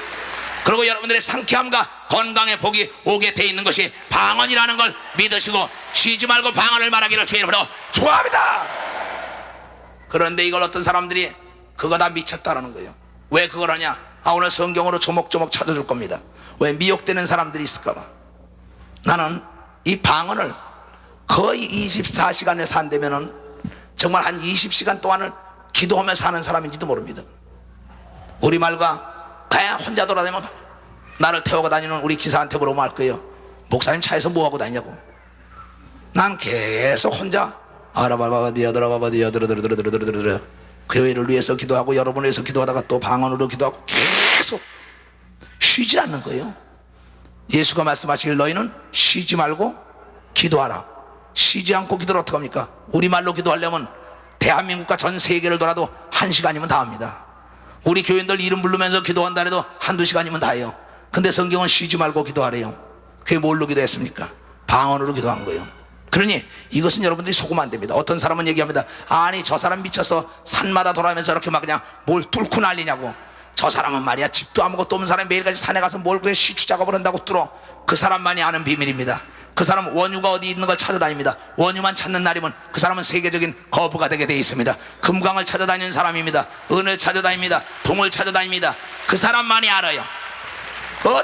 그리고 여러분들의 상쾌함과 건강의 복이 오게 돼 있는 것이 방언이라는 걸 믿으시고 쉬지 말고 방언을 말하기를 주의 이름으로 축원합니다. 그런데 이걸 어떤 사람들이 그거 다 미쳤다라는 거예요. 왜 그걸 하냐? 오늘 성경으로 조목조목 찾아줄 겁니다. 왜 미혹되는 사람들이 있을까 봐. 나는 이 방언을 거의 24시간을 산다면은 정말 한 20시간 동안을 기도하며 사는 사람인지도 모릅니다. 우리말과 그냥 혼자 돌아다니면 나를 태우고 다니는 우리 기사한테 물어보면 알 거예요. 목사님 차에서 뭐하고 다니냐고. 난 계속 혼자 아라바바디야드라바바디야드르드르드르드르드르 교회를 위해서 기도하고 여러분을 위해서 기도하다가 또 방언으로 기도하고 계속 쉬지 않는 거예요. 예수가 말씀하시길 너희는 쉬지 말고 기도하라. 쉬지 않고 기도를 어떻게 합니까? 우리말로 기도하려면 대한민국과 전 세계를 돌아도 1시간이면 다 합니다. 우리 교인들 이름 부르면서 기도한다 해도 1~2시간이면 다 해요. 근데 성경은 쉬지 말고 기도하래요. 그게 뭘로 기도했습니까? 방언으로 기도한 거예요. 그러니 이것은 여러분들이 속으면 안 됩니다. 어떤 사람은 얘기합니다. 아니 저 사람 미쳐서 산마다 돌아다니면서 이렇게 막 그냥 뭘 뚫고 난리냐고. 저 사람은 말이야 집도 아무것도 없는 사람이 매일같이 산에 가서 뭘 그래 시추 작업을 한다고 뚫어. 그 사람만이 아는 비밀입니다. 그 사람은 원유가 어디 있는 걸 찾아다닙니다. 원유만 찾는 날이면 그 사람은 세계적인 거부가 되게 돼 있습니다. 금강을 찾아다니는 사람입니다. 은을 찾아다닙니다. 동을 찾아다닙니다. 그 사람만이 알아요.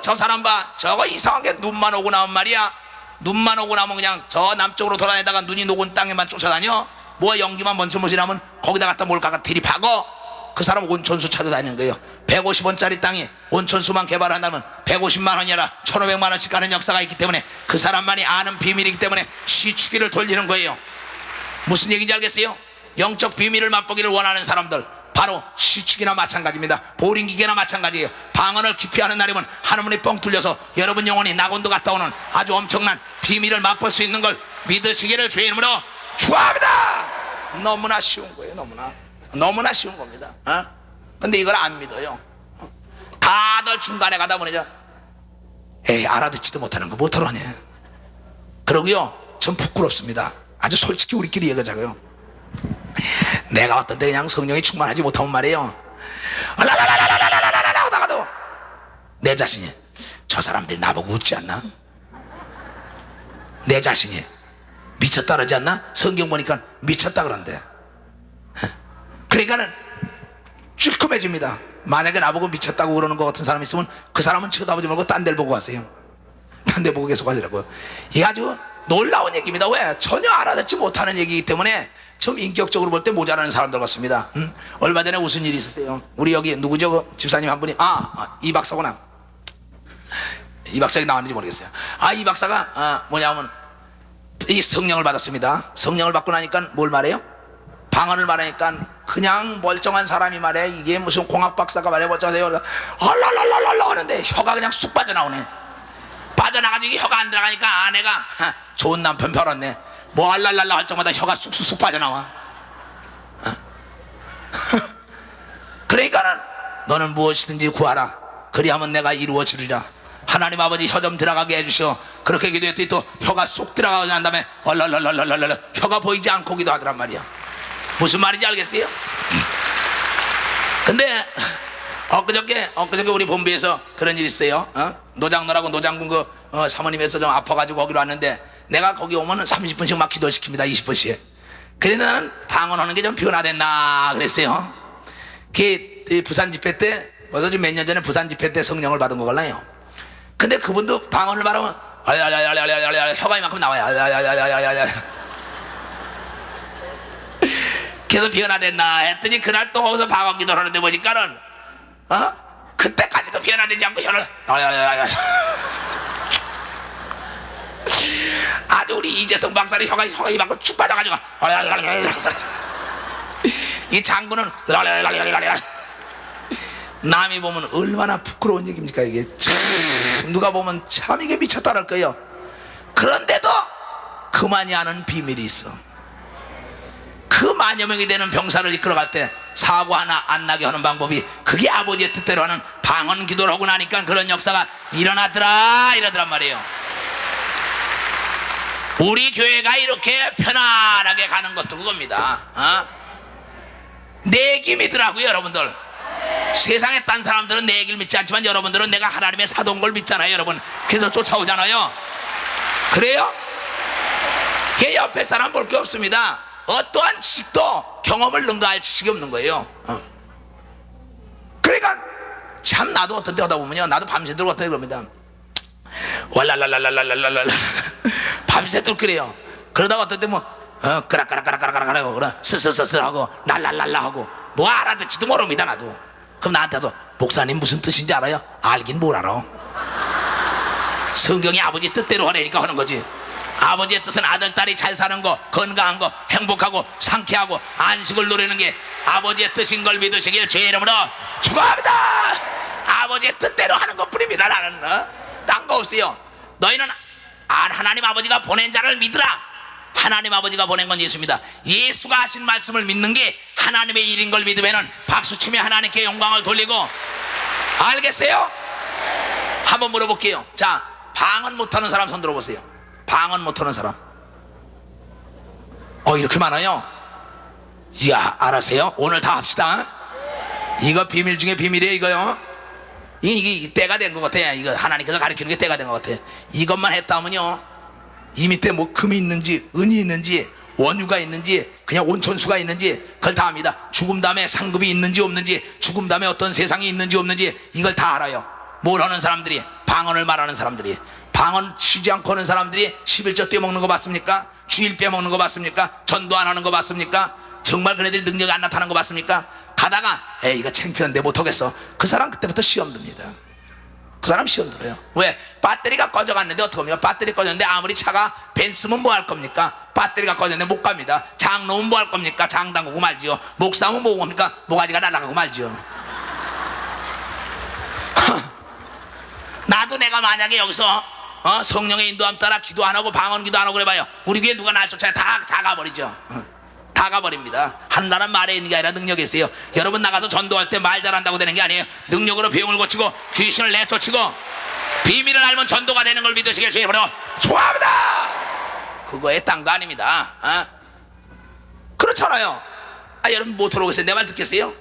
저 사람 봐, 저거 이상하게 눈만 오고 나면 말이야, 눈만 오고 나면 그냥 저 남쪽으로 돌아다니다가 눈이 녹은 땅에만 쫓아다녀. 뭐 연기만 먼지먼지나면 거기다 갖다 뭘 갖다 들이박어. 그 사람 온천수 찾아다니는 거예요. 150원짜리 땅이 온천수만 개발한다면 150만 원이라 1,500만 원씩 가는 역사가 있기 때문에 그 사람만이 아는 비밀이기 때문에 시추기를 돌리는 거예요. 무슨 얘기인지 알겠어요? 영적 비밀을 맛보기를 원하는 사람들, 바로 시추기나 마찬가지입니다. 보링기계나 마찬가지예요. 방언을 깊이 하는 날이면 하늘문이 뻥 뚫려서 여러분 영혼이 낙원도 갔다 오는 아주 엄청난 비밀을 맛볼 수 있는 걸 믿으시기를 주의 이름으로 축원합니다. 너무나 쉬운 거예요. 너무나 쉬운 겁니다. 근데 이걸 안 믿어요. 다들 중간에 가다 보니까 에이 알아듣지도 못하는 거 못하러 하네. 그러고요 전 부끄럽습니다. 아주 솔직히 우리끼리 얘기하자고요. 내가 어떤 때 그냥 성령이 충만하지 못하면 말이에요, 라라라라라라라라라 하다가도 내 자신이 저 사람들이 나보고 웃지 않나? 내 자신이 미쳤다 그러지 않나? 성경 보니까 미쳤다 그런데. 그러니까는 찔끔해집니다. 만약에 나보고 미쳤다고 그러는 것 같은 사람이 있으면 그 사람은 쳐다보지 말고 딴 데를 보고 가세요. 딴 데 보고 계속 하시라고요. 이게 아주 놀라운 얘기입니다. 왜? 전혀 알아듣지 못하는 얘기이기 때문에 좀 인격적으로 볼 때 모자라는 사람들 같습니다. 얼마 전에 무슨 일이 있었어요. 우리 여기 누구죠? 그 집사님 한 분이 이 박사구나. 이 박사가 나왔는지 모르겠어요. 이 박사가 뭐냐면 이 성령을 받았습니다. 성령을 받고 나니까 뭘 말해요? 방언을 말하니까 그냥 멀쩡한 사람이 말해, 이게 무슨 공학 박사가 말해 멀쩡하세요. 헐랄랄랄랄라 하는데 혀가 그냥 쑥 빠져나오네. 빠져나가지고 혀가 안 들어가니까 아내가 좋은 남편 별었네. 뭐 알랄랄라 할 적마다 혀가 쑥쑥쑥 빠져나와. 그러니까는 너는 무엇이든지 구하라. 그리하면 내가 이루어지리라. 하나님 아버지 혀 좀 들어가게 해주시오. 그렇게 기도했더니 또 혀가 쑥 들어가고 난 다음에 얼랄랄랄랄랄라 혀가 보이지 않고 기도하더란 말이야. 무슨 말인지 알겠어요? 근데 엊그저께 우리 본부에서 그런 일이 있어요. 노장노라고 노장군 사모님에서 좀 아파가지고 거기로 왔는데, 내가 거기 오면은 30분씩 막 기도시킵니다. 20분씩. 그래서 나는 방언하는 게 좀 변화됐나 그랬어요. 그 부산 집회 때, 벌써 좀 몇 년 전에 부산 집회 때 성령을 받은 거 갈라요. 근데 그분도 방언을 말하면 혀가 이만큼 나와요. 그래서 변화됐나 했더니 그날 또 거기서 방언 기도를 하는데 보니까는 그때까지도 변화되지 않고 혀를 아주 우리 이재성 박사의 혀가 이만큼 쭉 빠져가지고 이 장군은 남이 보면 얼마나 부끄러운 얘기입니까 이게. 누가 보면 참 이게 미쳤다랄 거예요. 그런데도 그만이 아는 비밀이 있어. 그 만여 명이 되는 병사를 이끌어갈 때 사고 하나 안 나게 하는 방법이, 그게 아버지의 뜻대로 하는 방언 기도를 하고 나니까 그런 역사가 일어나더라 이러더란 말이에요. 우리 교회가 이렇게 편안하게 가는 것도 그겁니다. 내 길 믿으라고요 여러분들. 세상에 딴 사람들은 내 길 믿지 않지만 여러분들은 내가 하나님의 사도인 걸 믿잖아요 여러분. 그래서 쫓아오잖아요. 그래요? 걔 옆에 사람 볼 게 없습니다. 어떠한 지식도 경험을 능가할 지식이 없는 거예요. 그러니까 참 나도 어떤 때 하다 보면요, 나도 밤새도록 어떤 때 그럽니다. 왈랄랄랄랄랄랄랄 밤새도록 그래요. 그러다가 어떤 때 뭐 까락까락까락까락까락 하고 그래 스스스스 하고 랄랄랄라 하고 뭐 알아듣지도 모릅니다 나도. 그럼 나한테 와서 목사님 무슨 뜻인지 알아요? 알긴 뭘 알아. 성경이 아버지 뜻대로 하라니까 하는 거지. 아버지의 뜻은 아들 딸이 잘 사는 거, 건강한 거, 행복하고 상쾌하고 안식을 누리는 게 아버지의 뜻인 걸 믿으시길 주의 이름으로 축원합니다. 아버지의 뜻대로 하는 것뿐입니다. 나는 딴 거 없어요. 너희는 하나님 아버지가 보낸 자를 믿으라. 하나님 아버지가 보낸 건 예수입니다. 예수가 하신 말씀을 믿는 게 하나님의 일인 걸 믿으면은 박수치며 하나님께 영광을 돌리고. 알겠어요? 한번 물어볼게요. 자, 방언 못하는 사람 손 들어보세요. 방언 못하는 사람. 이렇게 많아요. 이야, 알았어요? 오늘 다 합시다. 이거 비밀 중에 비밀이에요. 이거요. 이게 때가 된 것 같아. 이거 하나님께서 가르치는 게 때가 된 것 같아. 이것만 했다면요, 이 밑에 뭐 금이 있는지 은이 있는지 원유가 있는지 그냥 온천수가 있는지 그걸 다 압니다. 죽음 다음에 상급이 있는지 없는지, 죽음 다음에 어떤 세상이 있는지 없는지 이걸 다 알아요. 뭘 하는 사람들이? 방언을 말하는 사람들이. 방언 쉬지 않고 하는 사람들이 11조 떼먹는 거 봤습니까? 주일 빼먹는 거 봤습니까? 전도 안 하는 거 봤습니까? 정말 그네들이 능력이 안 나타나는 거 봤습니까? 가다가 에이 이거 창피한데 못하겠어. 그 사람 그때부터 시험 듭니다. 그 사람 시험 들어요. 왜? 배터리가 꺼져갔는데 어떡합니까? 배터리 꺼졌는데 아무리 차가 벤츠면 뭐 할 겁니까? 배터리가 꺼졌는데 못 갑니다. 장 놓으면 뭐 할 겁니까? 장 담그고 말지요. 목 싸면 뭐 합니까? 모가지가 날아가고 말지요. 나도 내가 만약에 여기서 성령의 인도함 따라 기도 안 하고 방언 기도 안 하고 그래봐요. 우리 교회 누가 날 쫓아야 다 가버리죠. 다 가버립니다. 한다는 말에 있는 게 아니라 능력이 있어요. 여러분 나가서 전도할 때 말 잘한다고 되는 게 아니에요. 능력으로 병을 고치고 귀신을 내쫓고 비밀을 알면 전도가 되는 걸 믿으시길 주의 이름으로 좋아합니다. 그거의 딴 거 아닙니다. 그렇잖아요. 여러분 못 들어오겠어요? 내 말 듣겠어요?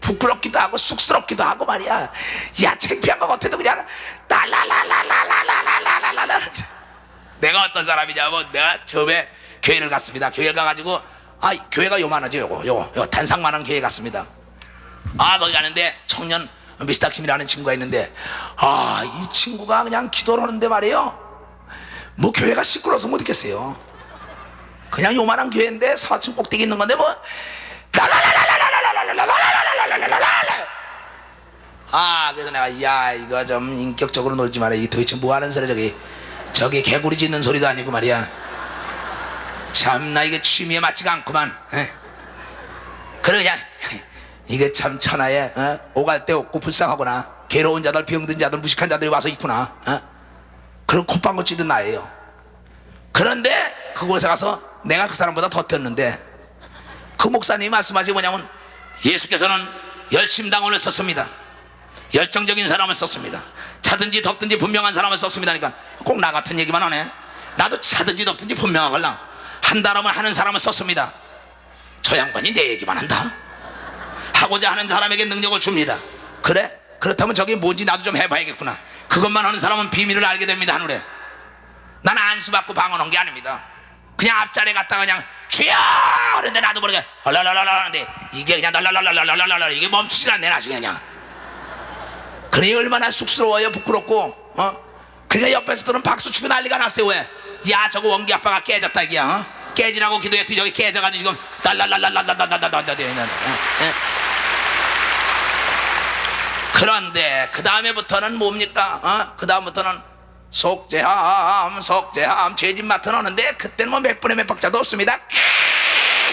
부끄럽기도 하고 쑥스럽기도 하고 말이야. 야, 창피한 것 같아도 그냥 라라라라라라라라라라라. 내가 어떤 사람이냐면 내가 처음에 교회를 갔습니다. 교회를 가가지고 교회가 요만하죠. 요거 단상만한 교회 갔습니다. 거기 가는데 청년 미스터 김이라는 친구가 있는데 이 친구가 그냥 기도를 하는데 말이에요. 뭐 교회가 시끄러워서 못 있겠어요. 그냥 요만한 교회인데 4층 꼭대기 있는 건데 뭐 그래서 내가 야 이거 좀 인격적으로 놀지 마라. 이 도대체 뭐 하는 소리야 저기 개구리 짖는 소리도 아니고 말이야. 참나 이게 취미에 맞지가 않구만. 그래 그냥 이게 참 천하에 오갈 데 없고 불쌍하구나. 괴로운 자들 병든 자들 무식한 자들이 와서 있구나. 그런 콧방울 찌든 나예요. 그런데 그곳에 가서 내가 그 사람보다 더 뛰었는데 그 목사님이 말씀하신 뭐냐면 예수께서는 열심당원을 썼습니다. 열정적인 사람을 썼습니다. 차든지 덥든지 분명한 사람을 썼습니다. 그러니까 꼭 나 같은 얘기만 하네. 나도 차든지 덥든지 분명하걸랑 한다라면 하는 사람을 썼습니다. 저 양반이 내 얘기만 한다. 하고자 하는 사람에게 능력을 줍니다. 그래? 그렇다면 저게 뭔지 나도 좀 해봐야겠구나. 그것만 하는 사람은 비밀을 알게 됩니다. 하늘에 나는 안수받고 방언한 게 아닙니다. 그냥 앞자리에 갔다가 그냥 주여 그런데 나도 모르게 랄랄랄랄 하는데 이게 그냥 랄랄랄랄랄랄랄 이게 멈추질 않네 나중에 그냥. 그래 얼마나 쑥스러워요. 부끄럽고. 그러니까 옆에서들은 박수 치고 난리가 났어요. 왜? 야 저거 원기 아빠가 깨졌다 이게야. 깨지라고 기도했더니 저기 깨져가지고 지금 랄랄랄랄랄랄랄랄랄. 그런데 그 다음에부터는 뭡니까? 그 다음부터는 속죄함 죄짐 맡아놓는데 그때는 뭐 몇 분의 몇 박자도 없습니다.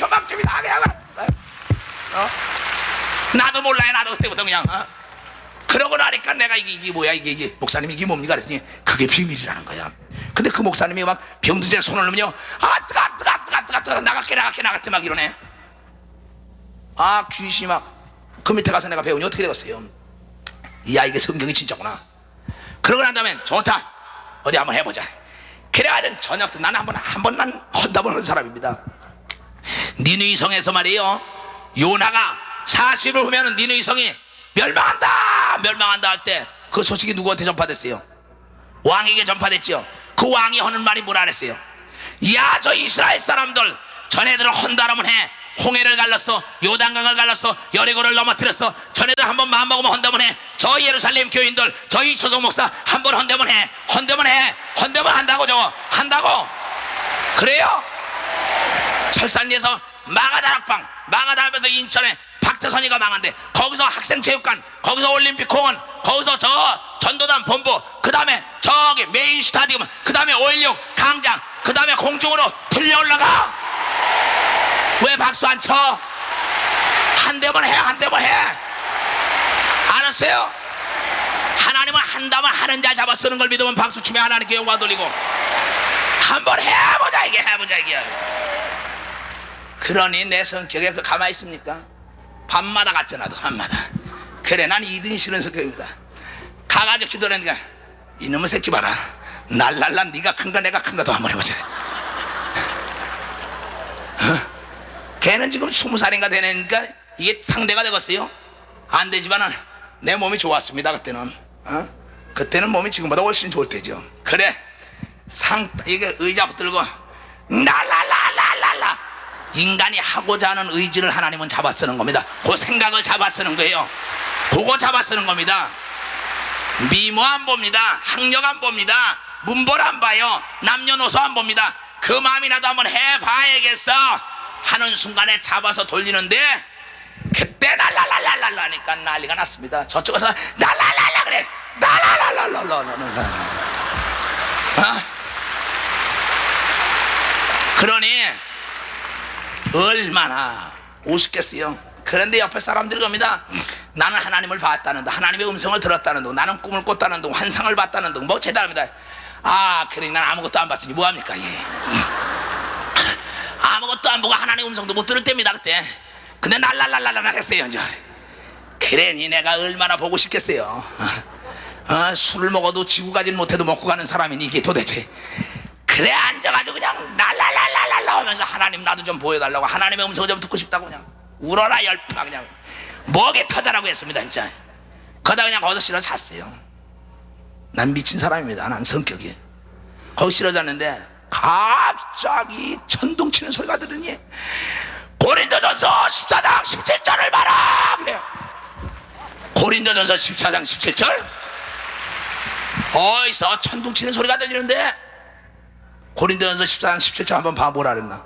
막줍니다. 나도 몰라요. 나도 그때부터 그냥 그러고 나니까 내가 이게 뭐야 이게 목사님 이게 뭡니까 그랬더니 그게 비밀이라는 거야. 근데 그 목사님이 막 병든 데 손을 넣으면요 뜨가 나갔대 막 이러네. 귀신이 막 그 밑에 가서 내가 배우니 어떻게 되겠어요? 야 이게 성경이 진짜구나. 그러고 난 다음엔 좋다 어디 한번 해보자. 그래가지고 저녁 때 나는 한번 난 헌답을 한 사람입니다. 니느웨 성에서 말이에요 요나가 40을 후면은 니느웨 성이 멸망한다 할 때 그 소식이 누구한테 전파됐어요? 왕에게 전파됐죠. 그 왕이 하는 말이 뭐라 그랬어요? 야 저 이스라엘 사람들 전애들은 헌다라면 해 홍해를 갈랐어, 요단강을 갈랐어, 여리고를 넘어뜨렸어. 전에도 한번 마음먹으면 헌데면 해. 저 예루살렘 교인들, 저 이초성 목사 한번 헌데면 해. 헌데면 해. 헌데면 한다고. 저거 한다고. 그래요? 철산리에서 마가다락방, 마가다락에서 인천에 박태선이가 망한데, 거기서 학생체육관, 거기서 올림픽공원, 거기서 저 전도단 본부, 그 다음에 저기 메인 스타디움, 그 다음에 5.16 강장, 그 다음에 공중으로 들려 올라가. 왜 박수 안 쳐? 한 대만 해, 한 대만 해. 알았어요? 하나님은 한다면 하는 자 잡아 쓰는 걸 믿으면 박수 치면 하나님께 영광 돌리고, 한번 해보자 이게, 해보자 이게. 그러니 내 성격에 그 가만히 있습니까? 밤마다 갔죠. 나도 밤마다. 그래, 난 2등이 싫은 성격입니다. 가가지고 기도하니까 이놈의 새끼 봐라, 날랄라, 네가 큰가 내가 큰가도 한번 해보자. 걔는 지금 20살인가 되니까 이게 상대가 되겠어요? 안 되지만은 내 몸이 좋았습니다. 그때는 그때는 몸이 지금보다 훨씬 좋을 때죠. 그래, 이게 의자 붙들고 날랄랄랄랄라, 인간이 하고자 하는 의지를 하나님은 잡아 쓰는 겁니다. 그 생각을 잡아 쓰는 거예요. 그거 잡아 쓰는 겁니다. 미모 안 봅니다. 학력 안 봅니다. 문벌 안 봐요. 남녀노소 안 봅니다. 그 마음이라도 한번 해봐야겠어 하는 순간에 잡아서 돌리는데, 그때 날랄랄랄랄라 하니까 난리가 났습니다. 저쪽에서 날랄랄라 그래, 날랄랄랄랄라. 그러니 얼마나 우습겠어요. 그런데 옆에 사람들이 겁니다. 나는 하나님을 봤다는 둥, 하나님의 음성을 들었다는 둥, 나는 꿈을 꿨다는 둥, 환상을 봤다는 둥, 뭐 대단합니다. 그러니 난 아무것도 안 봤으니 뭐합니까? 아무것도 안 보고 하나님의 음성도 못 들을 때입니다. 그때. 근데 날랄랄랄라 했어요. 이제 그러니 내가 얼마나 보고 싶겠어요. 술을 먹어도 지고 가진 못해도 먹고 가는 사람이니 이게 도대체. 그래, 앉아가지고 그냥 날랄랄랄랄라 하면서 하나님 나도 좀 보여달라고, 하나님의 음성을 좀 듣고 싶다고 그냥 울어라 열풍아 그냥 목에 터져라고 했습니다. 진짜. 그러다 그냥 거기서 실어 잤어요. 난 미친 사람입니다. 난 성격이. 거기 실어 잤는데 갑자기 천둥 치는 소리가 들으니 고린도전서 14장 17절을 봐라 그래요. 고린도전서 14장 17절 어디서 천둥 치는 소리가 들리는데, 고린도전서 14장 17절 한번 봐. 뭐라 그랬나?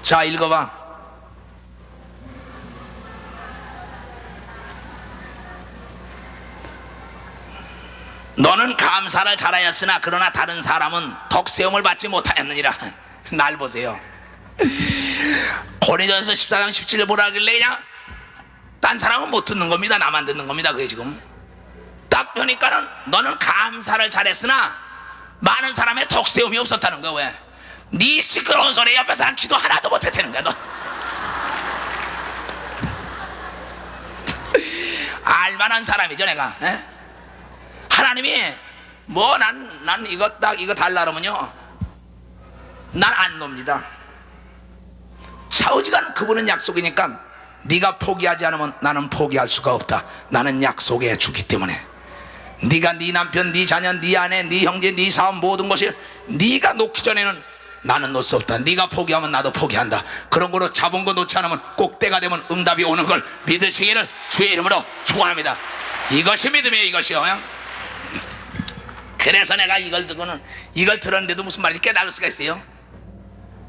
자, 읽어봐. 너는 감사를 잘하였으나 그러나 다른 사람은 덕세움을 받지 못하였느니라. 날 보세요. 고린도전서 14장 17절 뭐라 하길래 그냥 딴 사람은 못 듣는 겁니다. 나만 듣는 겁니다. 그게 지금 딱 보니까는 너는 감사를 잘했으나 많은 사람의 덕세움이 없었다는 거야. 왜? 네 시끄러운 소리 옆에 사람 기도 하나도 못했다는 거야. 너 알만한 사람이죠 내가. 하나님이 뭐 난 이거 딱 이거 달라 그러면요 난 안 놉니다. 차오지간 그분은 약속이니까 네가 포기하지 않으면 나는 포기할 수가 없다. 나는 약속해 주기 때문에. 네가 네 남편, 네 자녀, 네 아내, 네 형제, 네 사업 모든 것을 네가 놓기 전에는 나는 놓을 수 없다. 네가 포기하면 나도 포기한다. 그런 거로 잡은 거 놓지 않으면 꼭 때가 되면 응답이 오는 걸 믿으시기를 주의 이름으로 축원합니다. 이것이 믿음이에요. 이것이요. 그래서 내가 이걸 듣고는, 이걸 들었는데도 무슨 말인지 깨달을 수가 있어요.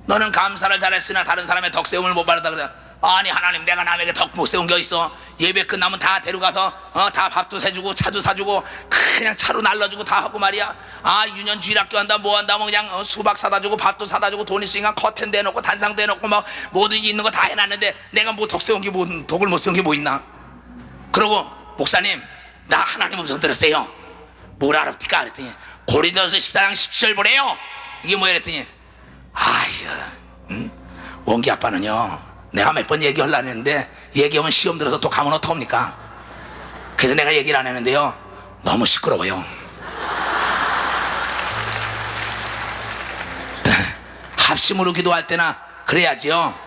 너는 감사를 잘했으나 다른 사람의 덕세움을 못 받았다 그래. 아니 하나님, 내가 남에게 덕 못 세운 게 있어? 예배 끝나면 다 데려가서 다 밥도 사주고 차도 사주고 그냥 차로 날라주고 다 하고 말이야. 유년 주일학교 한다 뭐 한다 뭐 그냥 수박 사다 주고 밥도 사다 주고 돈 있으니까 커튼 대놓고 단상 대놓고 막 뭐든지 있는 거 다 해놨는데 내가 뭐 덕 세운 게 뭐, 덕을 못 세운 게 뭐 있나? 그러고 목사님 나 하나님 음성 들었어요. 뭘 알았을까 그랬더니 고린도전서 14장 17절 보래요. 이게 뭐야 그랬더니 원기 아빠는요 내가 몇 번 얘기하려고 했는데 얘기하면 시험 들어서 또 가면 어떡합니까? 그래서 내가 얘기를 안 했는데요 너무 시끄러워요. 합심으로 기도할 때나 그래야지요.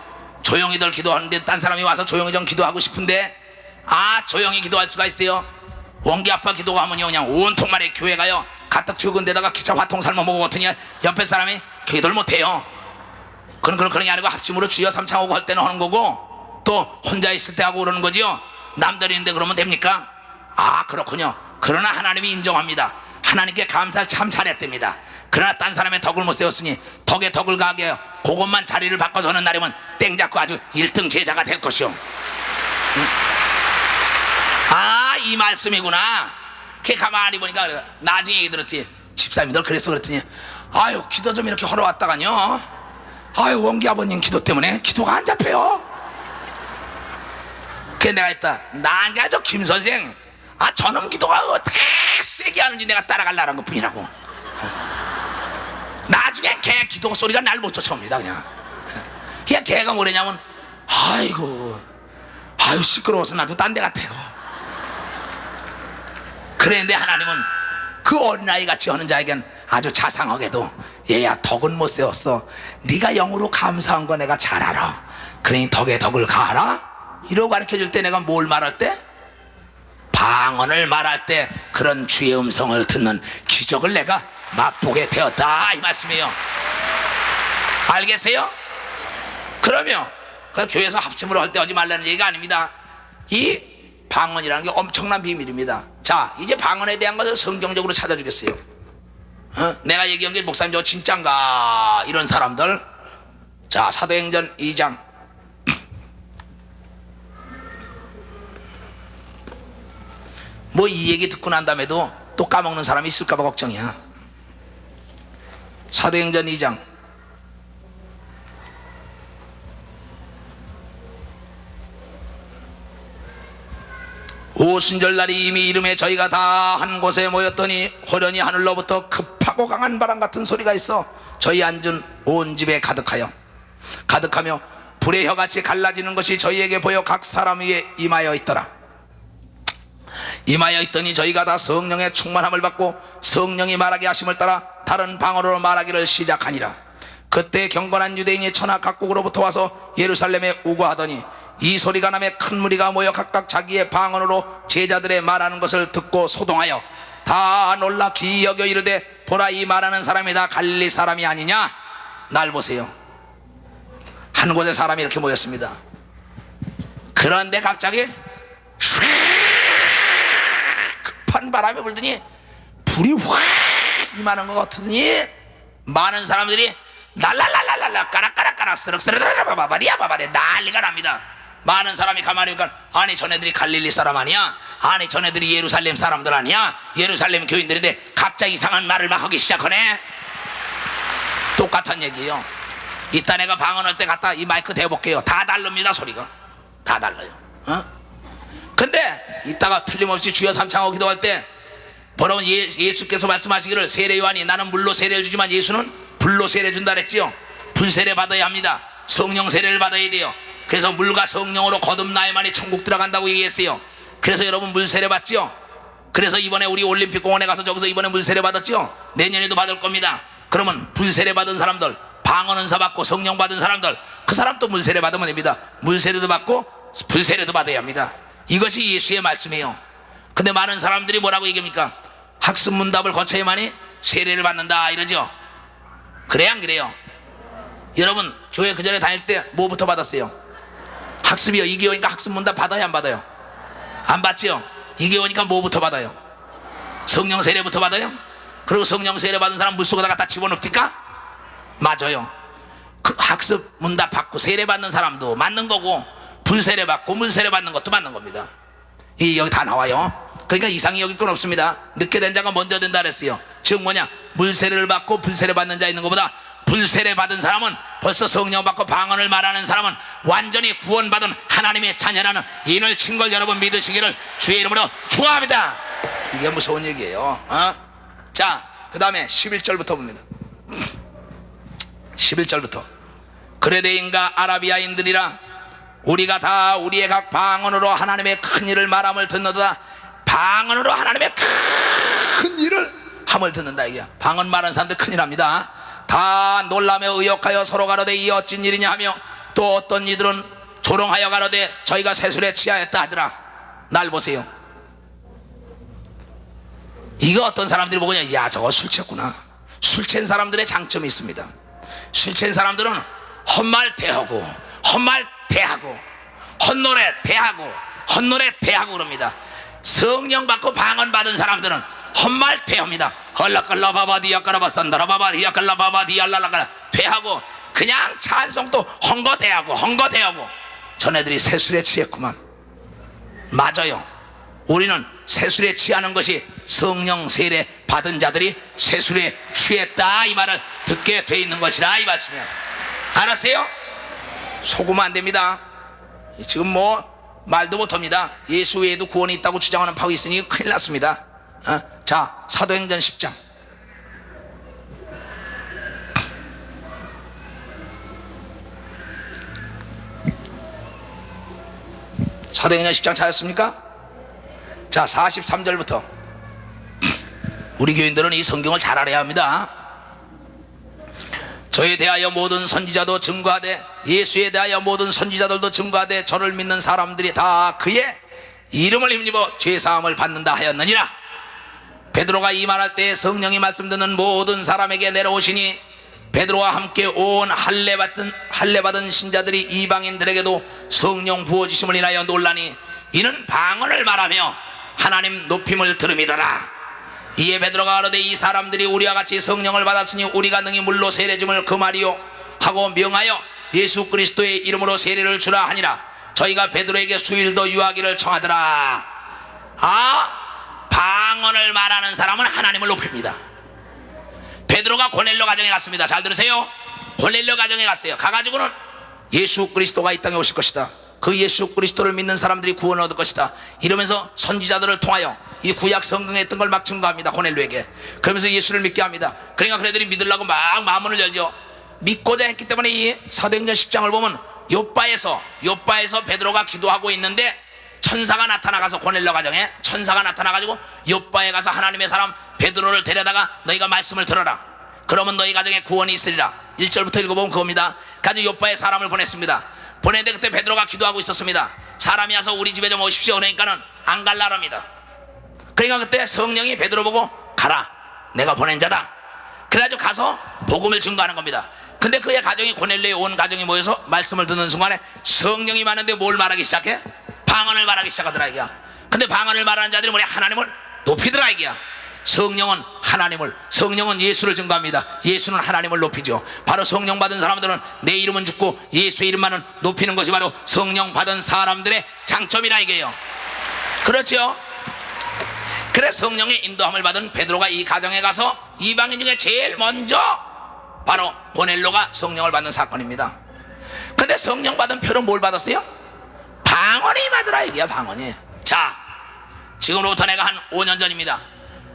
조용히들 기도하는데 딴 사람이 와서 조용히 좀 기도하고 싶은데 조용히 기도할 수가 있어요? 원기 아빠 기도가 하면요 그냥 온통 말에 교회 가요 가뜩 적은 데다가 기차 화통 삶아 먹었더니 옆에 사람이 기도를 못해요. 그런 게 아니고 합심으로 주여 삼창하고 할 때는 하는 거고 또 혼자 있을 때 하고 그러는 거지요. 남들이 있는데 그러면 됩니까? 아, 그렇군요. 그러나 하나님이 인정합니다. 하나님께 감사를 참 잘했답니다. 그러나 딴 사람의 덕을 못 세웠으니 덕에 덕을 가게 해요. 그것만 자리를 바꿔서 하는 날이면 땡 잡고 아주 1등 제자가 될 것이오. 응? 아, 이 말씀이구나. 걔 가만히 보니까 나중에 얘기 들었지. 집사님이 널 그랬어 그랬더니 아유, 기도 좀 이렇게 하러 왔다가요, 아유, 원기 아버님 기도 때문에 기도가 안 잡혀요. 그래 내가 했다. 나가 저 김 선생, 아, 저놈 기도가 어떻게 세게 하는지 내가 따라가려는 것 뿐이라고. 나중에 걔 기도 소리가 날 못 쫓아옵니다. 그냥 걔가 뭐랬냐면 아이고, 아유, 시끄러워서 나도 딴 데 같아요. 그랬는데 하나님은 그 어린아이 같이 하는 자에겐 아주 자상하게도 얘야, 덕은 못 세웠어. 네가 영으로 감사한 거 내가 잘 알아. 그러니 덕에 덕을 가하라 이러고 가르쳐줄 때 내가 뭘 말할 때? 방언을 말할 때 그런 주의 음성을 듣는 기적을 내가 맛보게 되었다, 이 말씀이에요. 알겠어요? 그러면 그 교회에서 합심으로 할 때 하지 말라는 얘기가 아닙니다. 이 방언이라는 게 엄청난 비밀입니다. 자, 이제 방언에 대한 것을 성경적으로 찾아주겠어요. 내가 얘기한 게 목사님 저 진짠가 이런 사람들. 자, 사도행전 2장 뭐 이 얘기 듣고 난 다음에도 또 까먹는 사람이 있을까봐 걱정이야. 사도행전 2장 오순절날이 이미 이름에 저희가 다 한 곳에 모였더니 호련히 하늘로부터 급하고 강한 바람 같은 소리가 있어 저희 앉은 온 집에 가득하며 불의 혀같이 갈라지는 것이 저희에게 보여 각 사람 위에 임하여 있더라. 임하여 있더니 저희가 다 성령의 충만함을 받고 성령이 말하게 하심을 따라 다른 방언으로 말하기를 시작하니라. 그때 경건한 유대인이 천하 각국으로부터 와서 예루살렘에 우거하더니 이 소리가 나매 큰 무리가 모여 각각 자기의 방언으로 제자들의 말하는 것을 듣고 소동하여 다 놀라 기이 여겨 이르되 보라, 이 말하는 사람이 다 갈릴리 사람이 아니냐. 날 보세요. 한 곳에 사람이 이렇게 모였습니다. 그런데 갑자기 슉 급한 바람이 불더니 불이 확 임하는 것 같으니 많은 사람들이 날랄랄랄랄라 까락까락까락 스럭스럭 바바리야 바바리 난리가 납니다. 많은 사람이 가만히 보니까 아니, 저네들이 갈릴리 사람 아니야? 아니, 저네들이 예루살렘 사람들 아니야? 예루살렘 교인들인데 갑자기 이상한 말을 막 하기 시작하네. 똑같은 얘기예요. 이따 내가 방언할 때 갖다 이 마이크 대볼게요. 다 다릅니다. 소리가 다 달라요. 근데 이따가 틀림없이 주여 삼창하고 기도할 때 뭐라고 예수께서 말씀하시기를 세례 요한이 나는 물로 세례를 주지만 예수는 불로 세례 준다 그랬지요. 불 세례 받아야 합니다. 성령 세례를 받아야 돼요. 그래서 물과 성령으로 거듭나야만이 천국 들어간다고 얘기했어요. 그래서 여러분 물 세례 받지요. 그래서 이번에 우리 올림픽 공원에 가서 저기서 이번에 물 세례 받았지요. 내년에도 받을 겁니다. 그러면 불 세례 받은 사람들, 방언 은사 받고 성령 받은 사람들, 그 사람도 물 세례 받으면 됩니다. 물 세례도 받고 불 세례도 받아야 합니다. 이것이 예수의 말씀이에요. 근데 많은 사람들이 뭐라고 얘기합니까? 학습 문답을 거쳐야만이 세례를 받는다 이러죠. 그래 안 그래요? 여러분 교회 그 전에 다닐 때 뭐부터 받았어요? 학습이요. 2개월이니까 학습 문답 받아요 안 받아요? 안 받지요. 2개월이니까 뭐부터 받아요? 성령 세례부터 받아요. 그리고 성령 세례 받은 사람 물속에다 갖다 집어넣습니까? 맞아요. 그 학습 문답 받고 세례 받는 사람도 맞는 거고 불 세례 받고 물 세례 받는 것도 맞는 겁니다. 이 여기 다 나와요. 그러니까 이상이 여길 건 없습니다. 늦게 된 자가 먼저 된다 그랬어요. 즉 뭐냐, 물 세례를 받고 불 세례 받는 자 있는 것보다 불 세례 받은 사람은 벌써 성령 받고 방언을 말하는 사람은 완전히 구원받은 하나님의 자녀라는 인을 친 걸 여러분 믿으시기를 주의 이름으로 축원합니다. 이게 무서운 얘기예요. 자, 그 다음에 11절부터 봅니다. 11절부터 그레데인과 아라비아인들이라 우리가 다 우리의 각 방언으로 하나님의 큰 일을 말함을 듣는다. 방언으로 하나님의 큰 일을 함을 듣는다. 이게 방언 말하는 사람들 큰일 합니다. 다 놀라며 의욕하여 서로 가로되 이 어찐 일이냐 하며 또 어떤 이들은 조롱하여 가로되 저희가 세술에 취하였다 하더라. 날 보세요. 이거 어떤 사람들이 보고냐, 야 저거 술 취했구나. 술 취한 사람들의 장점이 있습니다. 술 취한 사람들은 헛말 대하고 헛말 대하고 헛노래 대하고 헛노래 대하고 그럽니다. 성령 받고 방언 받은 사람들은 헛말 대합니다. 헐라끌라바바디야까라바산다라바바디야끌라바바디야랄라깔 대하고 그냥 찬송도 헝거 대하고 헝거 대하고. 전애들이 새술에 취했구만. 맞아요. 우리는 새술에 취하는 것이 성령 세례 받은 자들이 새술에 취했다 이 말을 듣게 돼 있는 것이라 이 말씀이에요. 알았어요? 속으면 안 됩니다. 지금 뭐 말도 못합니다. 예수 외에도 구원이 있다고 주장하는 파가 있으니 큰일 났습니다. 자, 사도행전 10장. 사도행전 10장 찾았습니까? 자, 43절부터. 우리 교인들은 이 성경을 잘 알아야 합니다. 저에 대하여 모든 선지자도 증거하되 예수에 대하여 모든 선지자들도 증거하되 저를 믿는 사람들이 다 그의 이름을 힘입어 죄사함을 받는다 하였느니라. 베드로가 이 말할 때 성령이 말씀 듣는 모든 사람에게 내려오시니 베드로와 함께 온 할례 받은 신자들이 이방인들에게도 성령 부어주심을 인하여 놀라니 이는 방언을 말하며 하나님 높임을 들음이더라. 이에 베드로가 가로되 이 사람들이 우리와 같이 성령을 받았으니 우리가 능히 물로 세례줌을 금하리요 하고 명하여 예수 그리스도의 이름으로 세례를 주라 하니라. 저희가 베드로에게 수일 더 유하기를 청하더라. 방언을 말하는 사람은 하나님을 높입니다. 베드로가 고넬료 가정에 갔습니다. 잘 들으세요. 고넬료 가정에 갔어요. 가가지고는 예수 그리스도가 이 땅에 오실 것이다. 그 예수 그리스도를 믿는 사람들이 구원을 얻을 것이다. 이러면서 선지자들을 통하여 이 구약 성경에 있던 걸 막 증거합니다. 고넬료에게. 그러면서 예수를 믿게 합니다. 그러니까 그네들이 믿으려고 막 마음문을 열죠. 믿고자 했기 때문에 이 사도행전 10장을 보면 요바에서 베드로가 기도하고 있는데 천사가 나타나가서 고넬료 가정에 천사가 나타나가지고 요바에 가서 하나님의 사람 베드로를 데려다가 너희가 말씀을 들어라. 그러면 너희 가정에 구원이 있으리라. 1절부터 읽어보면 그겁니다. 가지고 요바에 사람을 보냈습니다. 보냈는데 그때 베드로가 기도하고 있었습니다. 사람이 와서 우리 집에 좀 오십시오. 그러니까는 안 갈라랍니다. 그러니까 그때 성령이 베드로 보고 가라. 내가 보낸 자다. 그래가지고 가서 복음을 증거하는 겁니다. 근데 그의 가정이 고넬료에 온 가정이 모여서 말씀을 듣는 순간에 성령이 많은데 뭘 말하기 시작해? 방언을 말하기 시작하더라 이게야. 근데 방언을 말하는 자들이 뭐냐? 하나님을 높이더라 이게야. 성령은 예수를 증거합니다. 예수는 하나님을 높이죠. 바로 성령 받은 사람들은 내 이름은 죽고 예수의 이름만은 높이는 것이 바로 성령 받은 사람들의 장점이라 이게요. 그렇죠? 그래 성령의 인도함을 받은 베드로가 이 가정에 가서 이방인 중에 제일 먼저 바로 고넬료가 성령을 받는 사건입니다. 근데 성령 받은 표로 뭘 받았어요? 방언이 받으라 이게야. 방언이. 자, 지금으로부터 내가 한 5년 전입니다.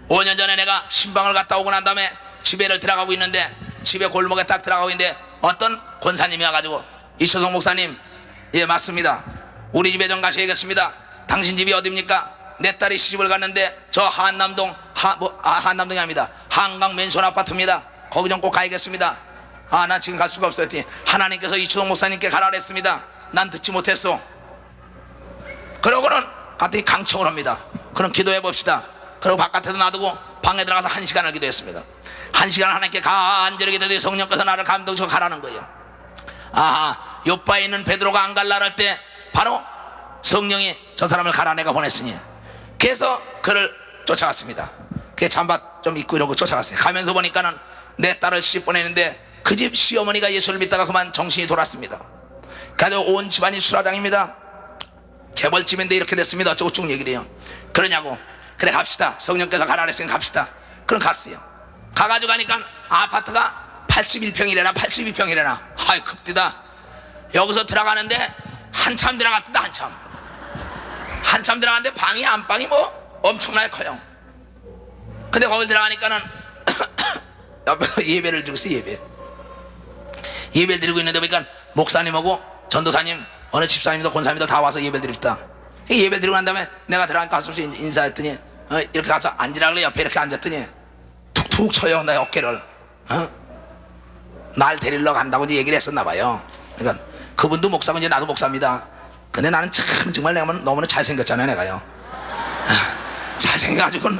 5년 전에 내가 신방을 갔다 오고 난 다음에 집에를 들어가고 있는데 집에 골목에 딱 들어가고 있는데 어떤 권사님이 와가지고 이초성 목사님, 예 맞습니다. 우리 집에 좀 가셔야겠습니다. 당신 집이 어딥니까? 내 딸이 시집을 갔는데 저 한남동 한남동이 아닙니다. 한강 맨션 아파트입니다. 거기 좀 꼭 가야겠습니다. 나 지금 갈 수가 없어요. 하나님께서 이초성 목사님께 가라 그랬습니다. 난 듣지 못했어. 그러고는 갑자기 강청을 합니다. 그럼 기도해 봅시다. 그리고 바깥에서 놔두고 방에 들어가서 1시간을 기도했습니다. 1시간 하나님께 간절히 기도해 성령께서 나를 감동시켜 가라는 거예요. 요바에 있는 베드로가 안 갈라 할 때 바로 성령이 저 사람을 가라 내가 보냈으니 그래서 그를 쫓아갔습니다. 그 잠바 좀 입고 이러고 쫓아갔어요. 가면서 보니까는 내 딸을 시집 보내는데 그 집 시어머니가 예수를 믿다가 그만 정신이 돌았습니다. 그래서 온 집안이 수라장입니다. 재벌집인데 이렇게 됐습니다. 어쩌고 쭉 얘기를 해요. 그러냐고. 그래 갑시다. 성령께서 가라 그랬으니 갑시다. 그럼 갔어요. 가가지고 가니까 아파트가 81평이래나 82평이래나 아이 급디다. 여기서 들어가는데 한참 들어갔다. 한참 들어갔는데 방이 안방이 뭐 엄청나게 커요. 근데 거기 들어가니까는 옆에서 예배를 드리고 있어요. 예배를 드리고 있는데 보니까 목사님하고 전도사님 어느 집사님도 권사님도 다 와서 예배를 드립니다. 예배 드리고 난 다음에 내가 들어가니까 가서 인사했더니 이렇게 가서 앉으라 그래. 옆에 이렇게 앉았더니 툭툭 쳐요. 내 어깨를. 날 데리러 간다고 이제 얘기를 했었나 봐요. 그러니까 그분도 목사고 이제 나도 목사입니다. 근데 나는 참 정말 내가 너무나 잘생겼잖아요. 내가요. 잘생겨가지고는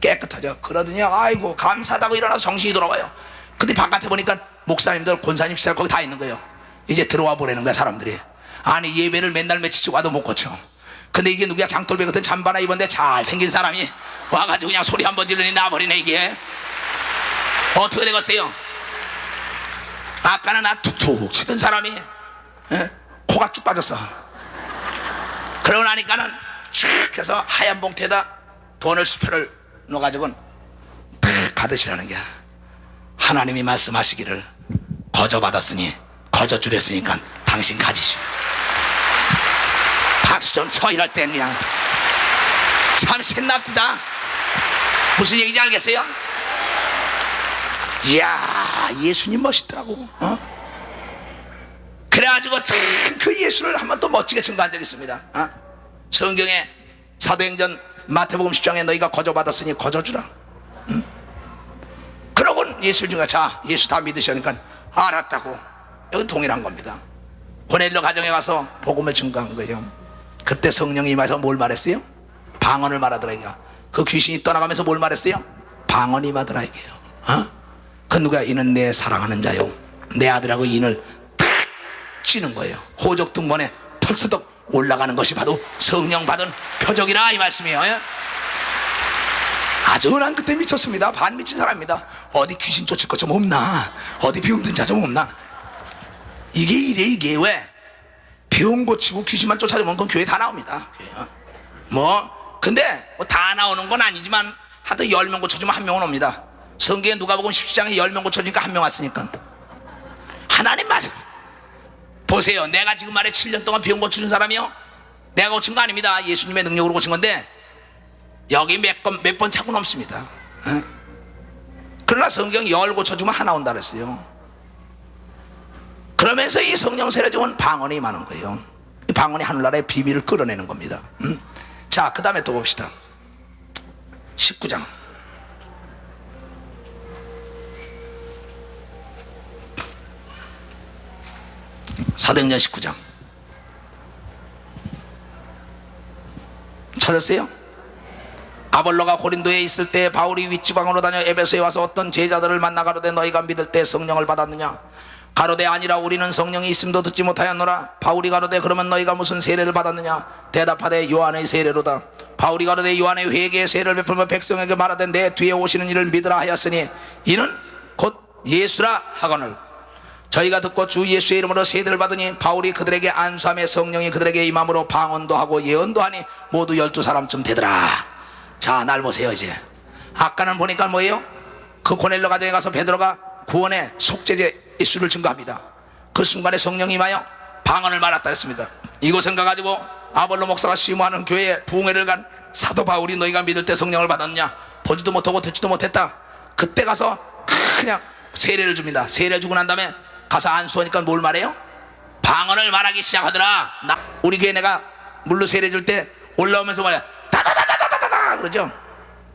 깨끗하죠. 그러더니 아이고 감사하다고 일어나서 정신이 돌아와요. 근데 바깥에 보니까 목사님들 권사님 시절 거기 다 있는 거예요. 이제 들어와 보라는 거야 사람들이. 아니 예배를 맨날 며칠씩 와도 못 고쳐. 근데 이게 누구야? 장돌배 같은 잠바나 입었는데 잘생긴 사람이 와가지고 그냥 소리 한번 지르니 나버리네. 이게 어떻게 되겠어요? 아까는 나 툭툭 치던 사람이 코가 쭉 빠졌어. 그러고 나니까는 쭉 해서 하얀 봉투에다 돈을 10표를 넣어가지고 탁 받으시라는 게, 하나님이 말씀하시기를 거저 받았으니 거저 주랬으니까 당신 가지시오. 박수 좀 쳐. 이럴 땐 그냥 참 신납니다. 무슨 얘기인지 알겠어요? 이야 예수님 멋있더라고. 그래가지고 참 그 예수를 한번 또 멋지게 증거한 적이 있습니다. 성경에 사도행전 마태복음 10장에 너희가 거저 받았으니 거저 주라. 그러곤 예수를 증거. 자 예수 다 믿으시니까 알았다고. 여기 동일한 겁니다. 고넬료 가정에 가서 복음을 증거한 거예요. 그때 성령이 임하셔서 뭘 말했어요? 방언을 말하더라. 그 귀신이 떠나가면서 뭘 말했어요? 방언이 임하더라 이게요. 그 누가? 이는 내 사랑하는 자요 내 아들하고 인을 탁 치는 거예요. 호적 등번에 털스덕 올라가는 것이 바로 성령 받은 표적이라 이 말씀이에요. 아주 난 그때 미쳤습니다. 반 미친 사람입니다. 어디 귀신 쫓을 것 좀 없나, 어디 병든 자 좀 없나. 이게 이래. 이게 왜 병 고치고 귀신만 쫓아다니면 그 교회 다 나옵니다. 뭐 근데 뭐 다 나오는 건 아니지만 하도 10명 고쳐주면 1명은 옵니다. 성경에 누가복음 17장에 10명 고쳐주니까 1명 왔으니까. 하나님 맞아. 보세요. 내가 지금 말에 7년 동안 병 고쳐준 사람이요, 내가 고친 거 아닙니다. 예수님의 능력으로 고친 건데 여기 몇 번 차고 넘습니다. 그러나 성경 10 고쳐주면 하나 온다 그랬어요. 그러면서 이 성령 세례 중은 방언이 임하는 거예요. 이 방언이 하늘나라의 비밀을 끌어내는 겁니다. 자, 그 다음에 또 봅시다. 19장. 사도행전 19장 찾았어요? 아볼로가 고린도에 있을 때 바울이 윗지방으로 다녀 에베소에 와서 어떤 제자들을 만나 가로되 너희가 믿을 때 성령을 받았느냐? 가로되 아니라 우리는 성령이 있음도 듣지 못하였노라. 바울이 가로되 그러면 너희가 무슨 세례를 받았느냐? 대답하되 요한의 세례로다. 바울이 가로되 요한의 회개의 세례를 베풀며 백성에게 말하되 내 뒤에 오시는 이를 믿으라 하였으니 이는 곧 예수라 하거늘. 저희가 듣고 주 예수의 이름으로 세례를 받으니 바울이 그들에게 안수하며 성령이 그들에게 임함으로 방언도 하고 예언도 하니 모두 12사람쯤 되더라. 자, 날 보세요. 이제 아까는 보니까 뭐예요? 그 고넬료 가정에 가서 베드로가 구원의 속죄제 예수를 증거합니다. 그 순간에 성령이 임하여 방언을 말했다 했습니다. 이곳은 가가지고 아볼로 목사가 심호하는 교회에 부흥회를 간 사도 바울이 너희가 믿을 때 성령을 받았느냐? 보지도 못하고 듣지도 못했다. 그때 가서 그냥 세례를 줍니다. 세례 주고 난 다음에 가서 안수하니까 뭘 말해요? 방언을 말하기 시작하더라. 우리 교회 내가 물로 세례 줄 때 올라오면서 말해 다다다다다다다 그러죠.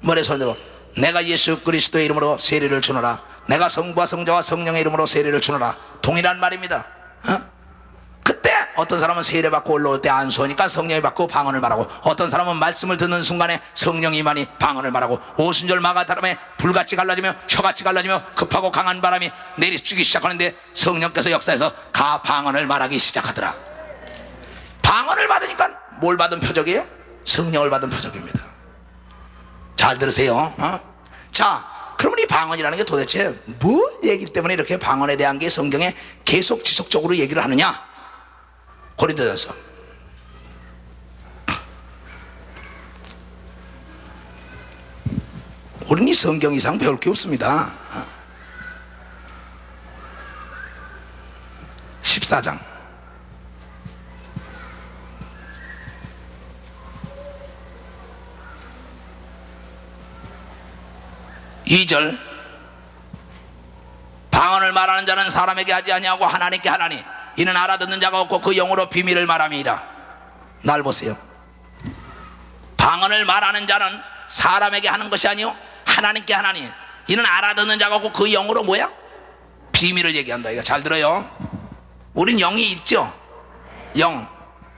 머리 손으로 내가 예수 그리스도의 이름으로 세례를 주노라. 내가 성부와 성자와 성령의 이름으로 세례를 주노라. 동일한 말입니다. 그때 어떤 사람은 세례 받고 올라올 때 안수하니까 성령이 받고 방언을 말하고, 어떤 사람은 말씀을 듣는 순간에 성령이 많이 방언을 말하고, 오순절 마가다람에 불같이 갈라지며 혀같이 갈라지며 급하고 강한 바람이 내리치기 시작하는데 성령께서 역사해서 가 방언을 말하기 시작하더라. 방언을 받으니까 뭘 받은 표적이에요? 성령을 받은 표적입니다. 잘 들으세요. 자, 그러면 이 방언이라는 게 도대체 뭘 얘기 때문에 이렇게 방언에 대한 게 성경에 계속 지속적으로 얘기를 하느냐? 고린도전서 우리는 이 성경 이상 배울 게 없습니다. 14장 2절 방언을 말하는 자는 사람에게 하지 아니하고 하나님께 하나니 이는 알아듣는 자가 없고 그 영으로 비밀을 말함이니라. 날 보세요. 방언을 말하는 자는 사람에게 하는 것이 아니요 하나님께 하나니 이는 알아듣는 자가 없고 그 영으로 뭐야? 비밀을 얘기한다. 이거 잘 들어요. 우린 영이 있죠. 영,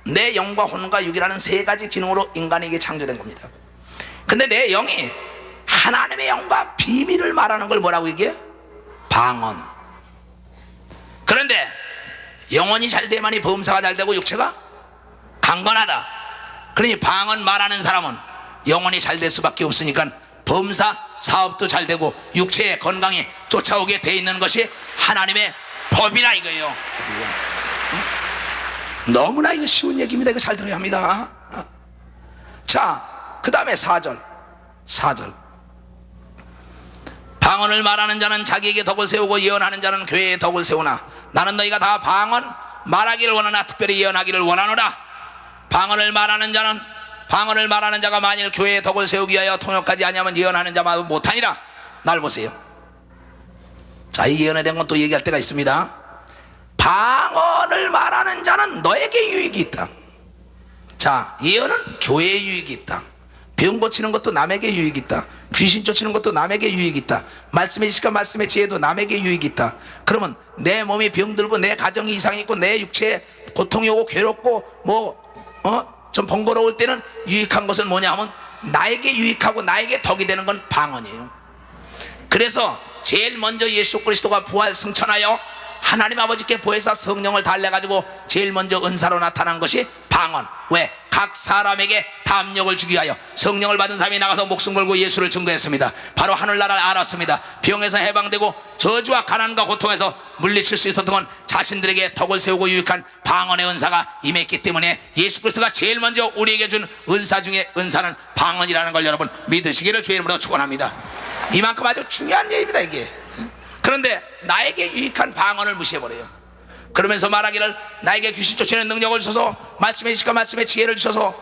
내 영과 혼과 육이라는 세 가지 기능으로 인간에게 창조된 겁니다. 근데 내 영이 하나님의 영과 비밀을 말하는 걸 뭐라고 얘기해? 방언. 그런데 영혼이 잘 돼야만이 범사가 잘 되고 육체가 강건하다. 그러니 방언 말하는 사람은 영혼이 잘 될 수밖에 없으니까 범사 사업도 잘 되고 육체의 건강이 쫓아오게 돼 있는 것이 하나님의 법이라 이거예요. 너무나 이거 쉬운 얘기입니다. 이거 잘 들어야 합니다. 자, 그 다음에 4절 방언을 말하는 자는 자기에게 덕을 세우고 예언하는 자는 교회에 덕을 세우나 나는 너희가 다 방언 말하기를 원하나 특별히 예언하기를 원하노라. 방언을 말하는 자가 만일 교회에 덕을 세우기 위하여 통역하지 아니하면 예언하는 자마도 못하니라. 날 보세요. 자, 이 예언에 대한 건 또 얘기할 때가 있습니다. 방언을 말하는 자는 너에게 유익이 있다. 자, 예언은 교회에 유익이 있다. 병 고치는 것도 남에게 유익이 있다. 귀신 쫓는 것도 남에게 유익이 있다. 말씀의 지식과 말씀의 지혜도 남에게 유익이 있다. 그러면 내 몸이 병들고 내 가정이 이상이 있고 내 육체에 고통이 오고 괴롭고 좀 번거로울 때는 유익한 것은 뭐냐 하면 나에게 유익하고 나에게 덕이 되는 건 방언이에요. 그래서 제일 먼저 예수 그리스도가 부활 승천하여 하나님 아버지께 보혜사 성령을 달래가지고 제일 먼저 은사로 나타난 것이 방언. 왜? 각 사람에게 담력을 주기 위하여 성령을 받은 사람이 나가서 목숨 걸고 예수를 증거했습니다. 바로 하늘나라를 알았습니다. 병에서 해방되고 저주와 가난과 고통에서 물리칠 수 있었던 건 자신들에게 덕을 세우고 유익한 방언의 은사가 임했기 때문에 예수 그리스도가 제일 먼저 우리에게 준 은사 중에 은사는 방언이라는 걸 여러분 믿으시기를 주의 이름으로 축원합니다. 이만큼 아주 중요한 얘기입니다 이게. 그런데 나에게 유익한 방언을 무시해버려요. 그러면서 말하기를 나에게 귀신 쫓아내는 능력을 주셔서 말씀의 지식과 말씀의 지혜를 주셔서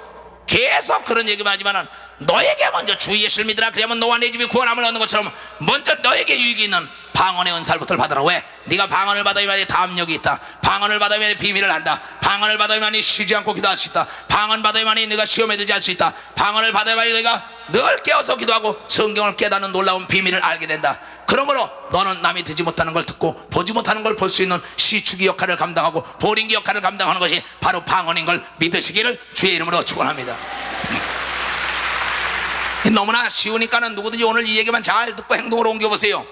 계속 그런 얘기만 하지만은 너에게 먼저 주 예수를 믿으라. 그러면 너와 내 집이 구원함을 얻는 것처럼 먼저 너에게 유익이 있는 방언의 은사부터 받으라. 왜? 네가 방언을 받아야만 담력이 있다. 방언을 받아야만 비밀을 안다. 방언을 받아야만 쉬지 않고 기도할 수 있다. 방언 받아야만 네가 시험에 들지 않을 수 있다. 방언을 받아야만 네가 늘 깨어서 기도하고 성경을 깨닫는 놀라운 비밀을 알게 된다. 그러므로 너는 남이 듣지 못하는 걸 듣고 보지 못하는 걸 볼 수 있는 시추기 역할을 감당하고 보링기 역할을 감당하는 것이 바로 방언인 걸 믿으시기를 주의 이름으로 축원합니다. 너무나 쉬우니까는 누구든지 오늘 이 얘기만 잘 듣고 행동으로 옮겨보세요.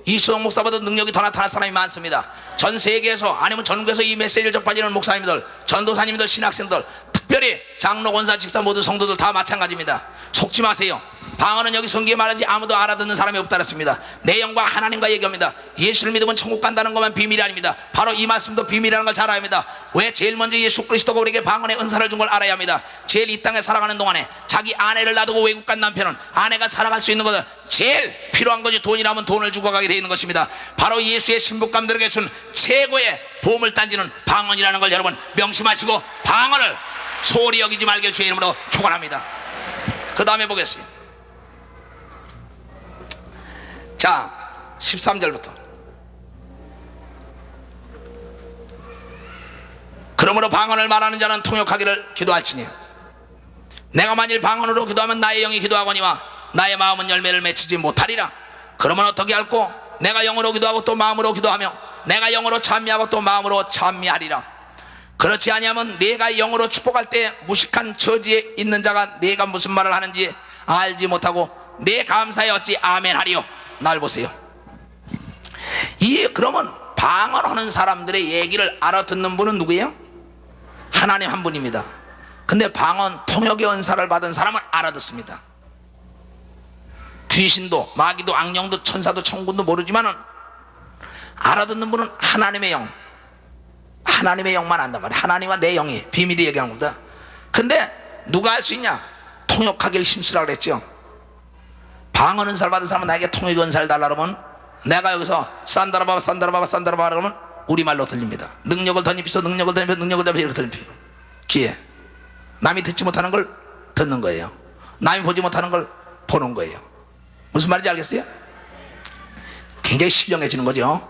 이수영 목사보다 능력이 더 나타난 사람이 많습니다. 전 세계에서 아니면 전국에서 이 메시지를 접하시는 목사님들, 전도사님들, 신학생들, 특별히 장로, 권사, 집사 모든 성도들 다 마찬가지입니다. 속지 마세요. 방언은 여기 성경에 말하지 아무도 알아듣는 사람이 없다 그랬습니다. 내 영과 하나님과 얘기합니다. 예수를 믿으면 천국 간다는 것만 비밀이 아닙니다. 바로 이 말씀도 비밀이라는 걸 잘 알아야 합니다. 왜? 제일 먼저 예수 그리스도가 우리에게 방언의 은사를 준 걸 알아야 합니다. 제일 이 땅에 살아가는 동안에 자기 아내를 놔두고 외국 간 남편은 아내가 살아갈 수 있는 것은 제일 필요한 것이 돈이라면 돈을 주고 가게 되어 있는 것입니다. 바로 예수의 신부감들에게 준 최고의 보물단지는 방언이라는 걸 여러분 명심하시고 방언을 소홀히 여기지 말길 주의 이름으로 축원합니다. 그 다음에 보겠습니다. 자, 13절부터. 그러므로 방언을 말하는 자는 통역하기를 기도할지니 내가 만일 방언으로 기도하면 나의 영이 기도하거니와 나의 마음은 열매를 맺히지 못하리라. 그러면 어떻게 할꼬? 내가 영으로 기도하고 또 마음으로 기도하며 내가 영으로 찬미하고 또 마음으로 찬미하리라. 그렇지 아니하면 내가 영으로 축복할 때 무식한 처지에 있는 자가 내가 무슨 말을 하는지 알지 못하고 내 감사에 어찌 아멘 하리요. 날 보세요. 그러면 방언하는 사람들의 얘기를 알아듣는 분은 누구예요? 하나님 한 분입니다. 근데 방언 통역의 은사를 받은 사람은 알아듣습니다. 귀신도 마귀도 악령도 천사도 천군도 모르지만은 알아듣는 분은 하나님의 영, 하나님의 영만 안단 말이에요. 하나님과 내 영이 비밀이 얘기하는 겁니다. 근데 누가 할 수 있냐? 통역하기를 힘쓰라 그랬죠. 방언 은사를 받은 사람은 나에게 통역 은사를 달라 그러면 내가 여기서 산다라바바 산다라바바 산다라바바 그러면 우리말로 들립니다. 능력을 덧입히소 능력을 덧입히소 능력을 덧입히소 이렇게 들립니다. 귀에 남이 듣지 못하는 걸 듣는 거예요. 남이 보지 못하는 걸 보는 거예요. 무슨 말인지 알겠어요? 굉장히 신령해지는 거죠.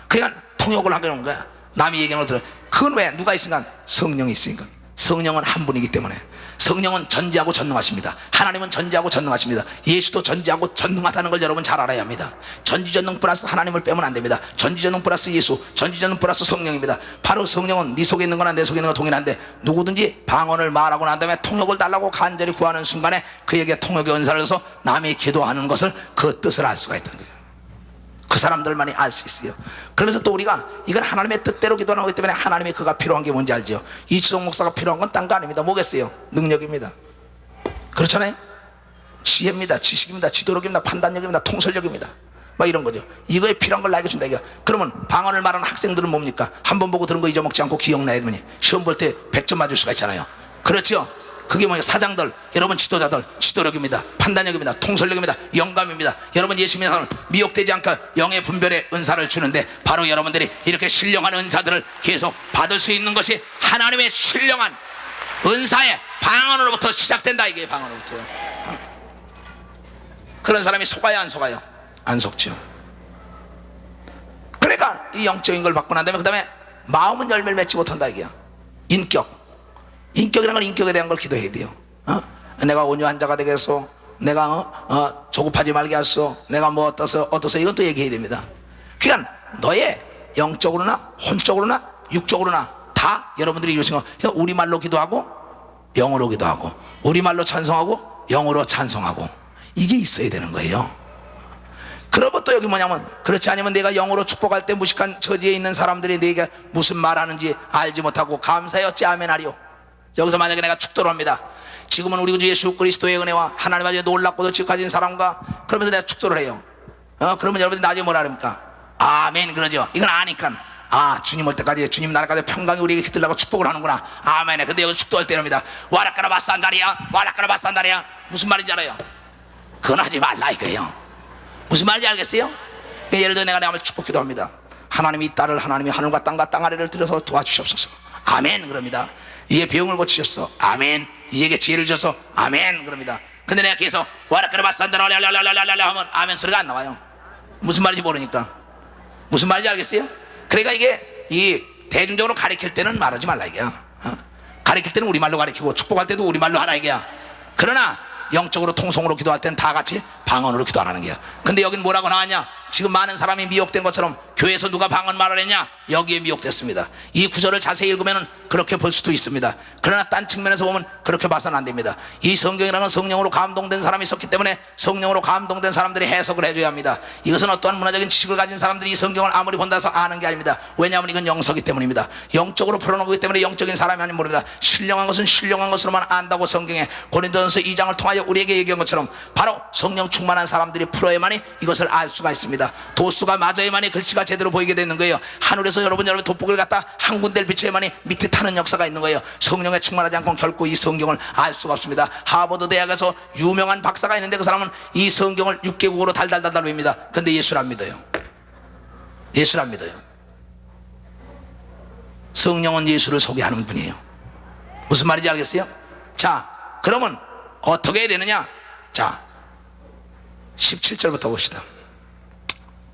그러니까 통역을 하게 하는 거야. 남이 얘기하는 걸 들어. 그건 왜? 누가 있으니까? 성령이 있으니까. 성령은 한 분이기 때문에. 성령은 전지하고 전능하십니다. 하나님은 전지하고 전능하십니다. 예수도 전지하고 전능하다는 걸 여러분 잘 알아야 합니다. 전지전능 플러스 하나님을 빼면 안 됩니다. 전지전능 플러스 예수, 전지전능 플러스 성령입니다. 바로 성령은 네 속에 있는 거나 내 속에 있는 거 동일한데 누구든지 방언을 말하고 난 다음에 통역을 달라고 간절히 구하는 순간에 그에게 통역의 은사를 줘서 남이 기도하는 것을 그 뜻을 알 수가 있다는 거예요. 그 사람들만이 알 수 있어요. 그래서 또 우리가 이건 하나님의 뜻대로 기도하는 거기 때문에 하나님이 그가 필요한 게 뭔지 알죠. 이치동 목사가 필요한 건 딴 거 아닙니다. 뭐겠어요? 능력입니다. 그렇잖아요. 지혜입니다. 지식입니다. 지도력입니다. 판단력입니다. 통솔력입니다. 막 이런 거죠. 이거에 필요한 걸 나에게 준다 이거. 그러면 방언을 말하는 학생들은 뭡니까? 한 번 보고 들은 거 잊어먹지 않고 기억나야 되니 시험 볼 때 100점 맞을 수가 있잖아요. 그렇죠? 그게 뭐예요? 사장들, 여러분 지도자들, 지도력입니다. 판단력입니다. 통솔력입니다. 영감입니다. 여러분 예수 믿는 사람은 미혹되지 않고 영의 분별의 은사를 주는데 바로 여러분들이 이렇게 신령한 은사들을 계속 받을 수 있는 것이 하나님의 신령한 은사의 방언으로부터 시작된다. 이게 방언으로부터요. 그런 사람이 속아요 안 속아요? 안 속죠. 그러니까 이 영적인 걸 받고 난 다음에 그 다음에 마음은 열매를 맺지 못한다 이게요. 인격이라는 건 인격에 대한 걸 기도해야 돼요. 내가 온유한 자가 되겠소. 내가 조급하지 말게 하소. 내가 뭐 어떠서 이건 또 얘기해야 됩니다. 그러니까 너의 영적으로나 혼적으로나 육적으로나 다 여러분들이 이러신 거 우리말로 기도하고 영어로 기도하고 우리말로 찬송하고 영어로 찬송하고 이게 있어야 되는 거예요. 그러고 또 여기 뭐냐면 그렇지 않으면 내가 영어로 축복할 때 무식한 처지에 있는 사람들이 내게 무슨 말하는지 알지 못하고 감사에 어찌 아멘하리요. 여기서 만약에 내가 축도를 합니다. 지금은 우리 구주 예수 그리스도의 은혜와 하나님 아버지의 놀랍고도 지극하신 사랑과 그러면서 내가 축도를 해요. 그러면 여러분들이 나중에 뭐라 합니까? 아멘 그러죠. 이건 아니까 주님 올 때까지 주님 나라까지 평강이 우리에게 깃들라고 축복을 하는구나. 아멘에. 근데 여기 축도할 때랍니다. 와라카라 바산다리야 와라카라 바산다리야. 무슨 말인지 알아요? 그건 하지 말라 이거예요. 무슨 말인지 알겠어요? 예를 들어 내가 내 아버지 축복 기도합니다. 하나님이 이 딸을 하나님이 하늘과 땅과 땅 아래를 들여서 도와주시옵소서. 아멘 그럽니다. 이에 병을 고치셨어. 아멘. 이에게 지혜를 주셔서 아멘 그럽니다. 근데 내가 계속 와라카라 바산다라 하면 아멘 소리가 안 나와요. 무슨 말인지 모르니까. 무슨 말인지 알겠어요? 그러니까 이게 이 대중적으로 가르칠 때는 말하지 말라 이게야. 가르칠 때는 우리말로 가르치고 축복할 때도 우리말로 하라 이게야. 그러나 영적으로 통성으로 기도할 때는 다 같이 방언으로 기도하라는 게야. 근데 여긴 뭐라고 나왔냐? 지금 많은 사람이 미혹된 것처럼 교회에서 누가 방언 말을 했냐? 여기에 미혹됐습니다. 이 구절을 자세히 읽으면 그렇게 볼 수도 있습니다. 그러나 딴 측면에서 보면 그렇게 봐서는 안 됩니다. 이 성경이라는 성령으로 감동된 사람이 있었기 때문에 성령으로 감동된 사람들이 해석을 해줘야 합니다. 이것은 어떠한 문화적인 지식을 가진 사람들이 이 성경을 아무리 본다 해서 아는 게 아닙니다. 왜냐하면 이건 영서기 때문입니다. 영적으로 풀어놓기 때문에 영적인 사람이 아닌 모릅니다. 신령한 것은 신령한 것으로만 안다고 성경에 고린도전서 2장을 통하여 우리에게 얘기한 것처럼 바로 성령 충만한 사람들이 풀어야만이 이것을 알 수가 있습니다. 도수가 맞아야만이 글씨가 제대로 보이게 되는 거예요. 하늘에서 여러분 돋보기를 갖다 한 군데를 비춰야만이 밑에 타는 역사가 있는 거예요. 성령에 충만하지 않고는 결코 이 성경을 알 수가 없습니다. 하버드 대학에서 유명한 박사가 있는데 그 사람은 이 성경을 6개국어로 달달달달 외웁니다. 근데 예수를 안 믿어요. 예수를 안 믿어요. 성령은 예수를 소개하는 분이에요. 무슨 말인지 알겠어요? 자, 그러면 어떻게 해야 되느냐? 자, 17절부터 봅시다.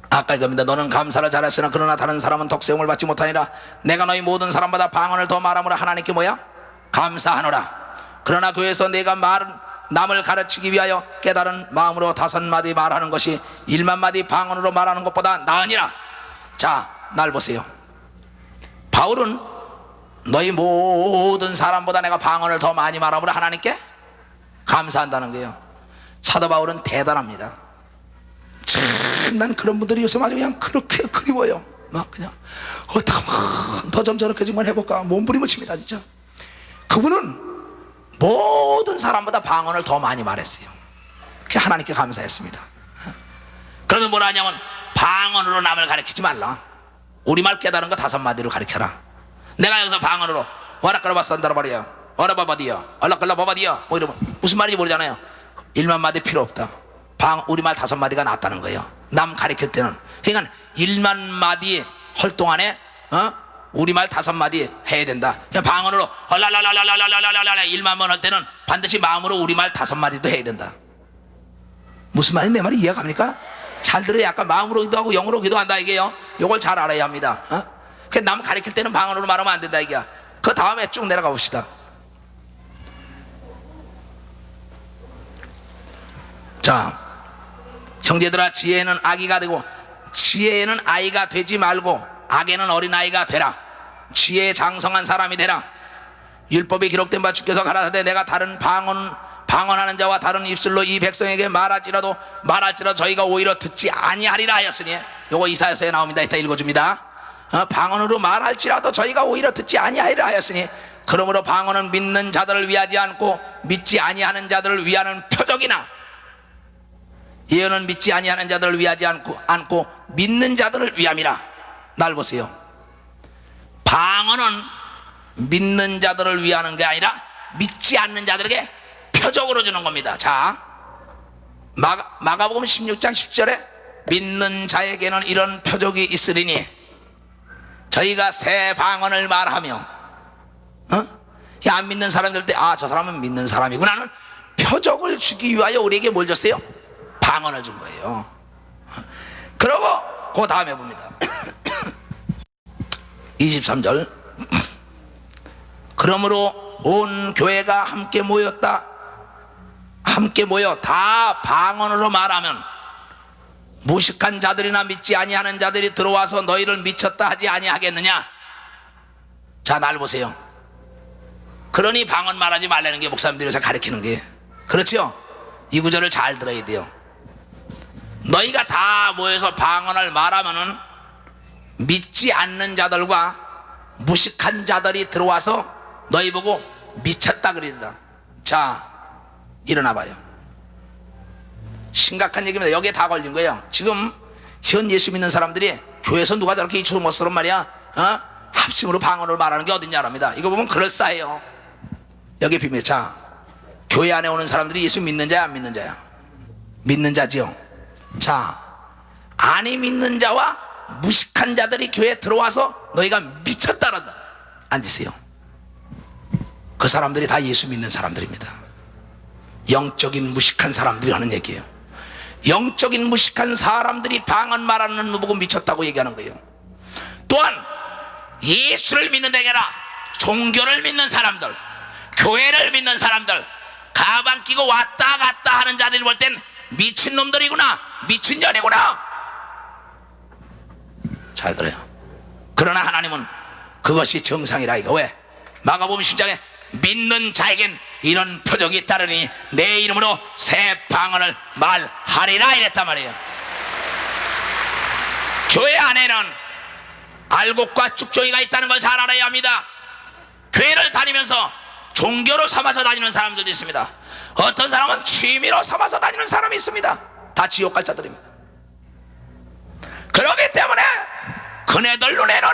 아까 이겁니다. 너는 감사를 잘했으나 그러나 다른 사람은 덕세움을 받지 못하니라. 내가 너희 모든 사람마다 방언을 더 말하므로 하나님께 뭐야? 감사하노라. 그러나 교회에서 내가 남을 가르치기 위하여 깨달은 마음으로 5마디 말하는 것이 1만 마디 방언으로 말하는 것보다 나으니라. 자, 날 보세요. 바울은 너희 모든 사람보다 내가 방언을 더 많이 말하므로 하나님께 감사한다는 거예요. 사도 바울은 대단합니다. 참, 난 그런 분들이 요새 아주 그냥 그렇게 그리워요. 막 그냥 어떻게 하면 더 좀 저렇게 좀 해볼까 몸부림을 칩니다. 진짜 그분은 모든 사람보다 방언을 더 많이 말했어요. 그게 하나님께 감사했습니다. 그러면 뭐라 하냐면 방언으로 남을 가르치지 말라. 우리말 깨달은 거 5마디로 가르쳐라. 내가 여기서 방언으로 와라까라바산다라바리야 와라바바디야 알라깔라바바디야 뭐 이러면 무슨 말인지 모르잖아요. 1만 마디 필요 없다. 우리말 5마디가 낫다는 거예요. 남 가르칠 때는. 그러니까 1만 마디 할 동안에 우리말 5마디 해야 된다. 그냥 방언으로 얼랄랄랄랄랄랄랄랄 1만 번 할 때는 반드시 마음으로 우리말 5마디도 해야 된다. 무슨 말인지 내 말이 이해가 갑니까? 잘 들어야 약간 마음으로 기도하고 영으로 기도한다 이게요. 이걸 잘 알아야 합니다. 남 가르칠 때는 방언으로 말하면 안 된다 이게야. 그 다음에 쭉 내려가 봅시다. 자, 형제들아, 지혜는 아기가 되고 지혜는 아이가 되지 말고 악에는 어린아이가 되라. 지혜에 장성한 사람이 되라. 율법이 기록된 바 주께서 가라사대 내가 다른 방언하는 자와 다른 입술로 이 백성에게 말할지라도 저희가 오히려 듣지 아니하리라 하였으니, 요거 이사야서에 나옵니다. 이따 읽어줍니다. 방언으로 말할지라도 저희가 오히려 듣지 아니하리라 하였으니, 그러므로 방언은 믿는 자들을 위하지 않고 믿지 아니하는 자들을 위하는 표적이나, 예언은 믿지 아니하는 자들을 위하지 않고 믿는 자들을 위함이라. 날 보세요. 방언은 믿는 자들을 위하는 게 아니라 믿지 않는 자들에게 표적으로 주는 겁니다. 자, 마가복음 16장 10절에 믿는 자에게는 이런 표적이 있으리니 저희가 새 방언을 말하며, 안 믿는 사람들 때 저 사람은 믿는 사람이구나는 표적을 주기 위하여 우리에게 뭘 줬어요? 방언을 준 거예요. 그러고 그 다음에 봅니다. 23절. 그러므로 온 교회가 함께 모여 다 방언으로 말하면 무식한 자들이나 믿지 아니하는 자들이 들어와서 너희를 미쳤다 하지 아니하겠느냐. 자, 날 보세요. 그러니 방언 말하지 말라는 게 목사님들이 요새 가르치는 게, 그렇죠? 이 구절을 잘 들어야 돼요. 너희가 다 모여서 방언을 말하면은 믿지 않는 자들과 무식한 자들이 들어와서 너희 보고 미쳤다 그러다. 자, 일어나 봐요. 심각한 얘기입니다. 여기에 다 걸린 거예요. 지금 현 예수 믿는 사람들이 교회에서 누가 저렇게 이초모스런 말이야 합심으로 방언을 말하는 게 어딨냐 합니다. 이거 보면 그럴싸해요. 여기 비밀. 자, 교회 안에 오는 사람들이 예수 믿는 자야 안 믿는 자야? 믿는 자지요. 자, 아니 믿는 자와 무식한 자들이 교회에 들어와서 너희가 미쳤다란다. 앉으세요. 그 사람들이 다 예수 믿는 사람들입니다. 영적인 무식한 사람들이 하는 얘기예요. 영적인 무식한 사람들이 방언 말하는 거 보고 미쳤다고 얘기하는 거예요. 또한 예수를 믿는 데 아니라 종교를 믿는 사람들, 교회를 믿는 사람들, 가방 끼고 왔다 갔다 하는 자들이 볼 땐 미친놈들이구나, 미친년이구나. 잘 들어요. 그러나 하나님은 그것이 정상이라. 이거 왜? 마가복음 10장에 믿는 자에겐 이런 표적이 따르니 내 이름으로 새 방언을 말하리라 이랬단 말이에요. 교회 안에는 알곡과 쭉종이가 있다는 걸 잘 알아야 합니다. 교회를 다니면서 종교로 삼아서 다니는 사람들도 있습니다. 어떤 사람은 취미로 삼아서 다니는 사람이 있습니다. 다 지옥 갈 자들입니다. 그렇기 때문에 그네들 눈에는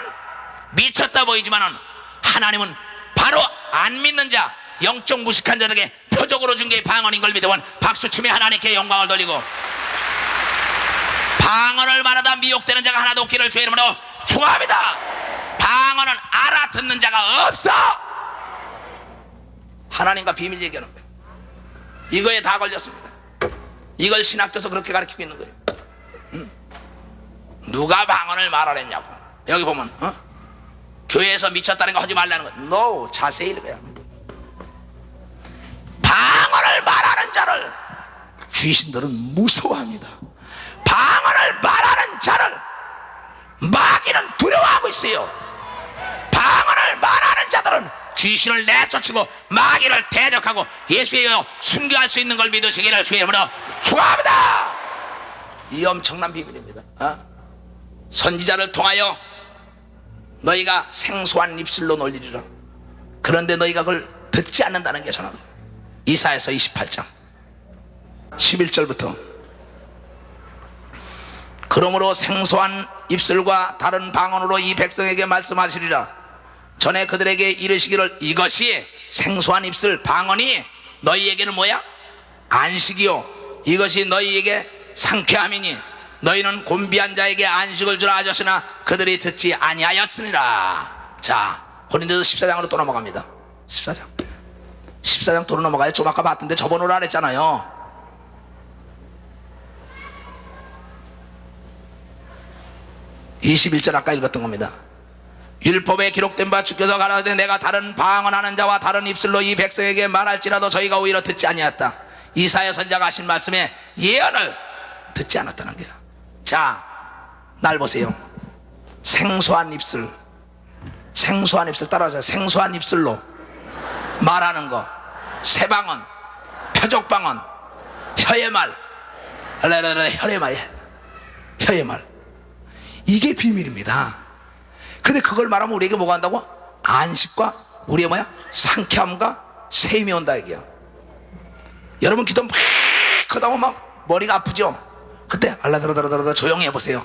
미쳤다 보이지만은 하나님은 바로 안 믿는 자, 영적 무식한 자들에게 표적으로 준 게 방언인 걸 믿으면 박수치며 하나님께 영광을 돌리고, 방언을 말하다 미혹되는 자가 하나도 없기를 주의 이름으로 축원합니다. 방언은 알아듣는 자가 없어. 하나님과 비밀 얘기하는 거예요. 이거에 다 걸렸습니다. 이걸 신학교에서 그렇게 가르치고 있는 거예요. 누가 방언을 말하랬냐고. 여기 보면 교회에서 미쳤다는 거 하지 말라는 거. No, 자세히 읽어야 합니다. 방언을 말하는 자를 귀신들은 무서워합니다. 방언을 말하는 자를 마귀는 두려워하고 있어요. 방언을 말하는 자들은 귀신을 내쫓고 마귀를 대적하고 예수의 이름으로 순교할 수 있는 걸 믿으시기를 주의 이름으로 축원합니다. 이 엄청난 비밀입니다. 선지자를 통하여 너희가 생소한 입술로 놀리리라. 그런데 너희가 그걸 듣지 않는다는 게 전하다. 이사야서 28장 11절부터 그러므로 생소한 입술과 다른 방언으로 이 백성에게 말씀하시리라. 전에 그들에게 이르시기를 이것이 생소한 입술 방언이 너희에게는 뭐야? 안식이요 이것이 너희에게 상쾌함이니 너희는 곤비한 자에게 안식을 주라 하셨으나 그들이 듣지 아니하였으니라. 자, 고린도서 14장으로 또 넘어갑니다. 14장 또 넘어가요. 좀 아까 봤던데 접어놓으라 그랬잖아요. (21절) 아까 읽었던 겁니다. 율법에 기록된 바 주께서 가라사대 내가 다른 방언하는 자와 다른 입술로 이 백성에게 말할지라도 저희가 오히려 듣지 아니하였다. 이사야 선지자가 하신 말씀에 예언을 듣지 않았다는 거야. 자, 날 보세요. 생소한 입술, 생소한 입술 따라하세요. 생소한 입술로 말하는 거, 새방언, 표적방언, 혀의 말, 혀의 말, 이게 비밀입니다. 근데 그걸 말하면 우리에게 뭐가 한다고? 안식과 우리의 뭐야? 상쾌함과 셈이 온다 이게요. 여러분 기도 막 하다 보면 막 머리가 아프죠? 그때 알라다라다라다 조용히 해보세요.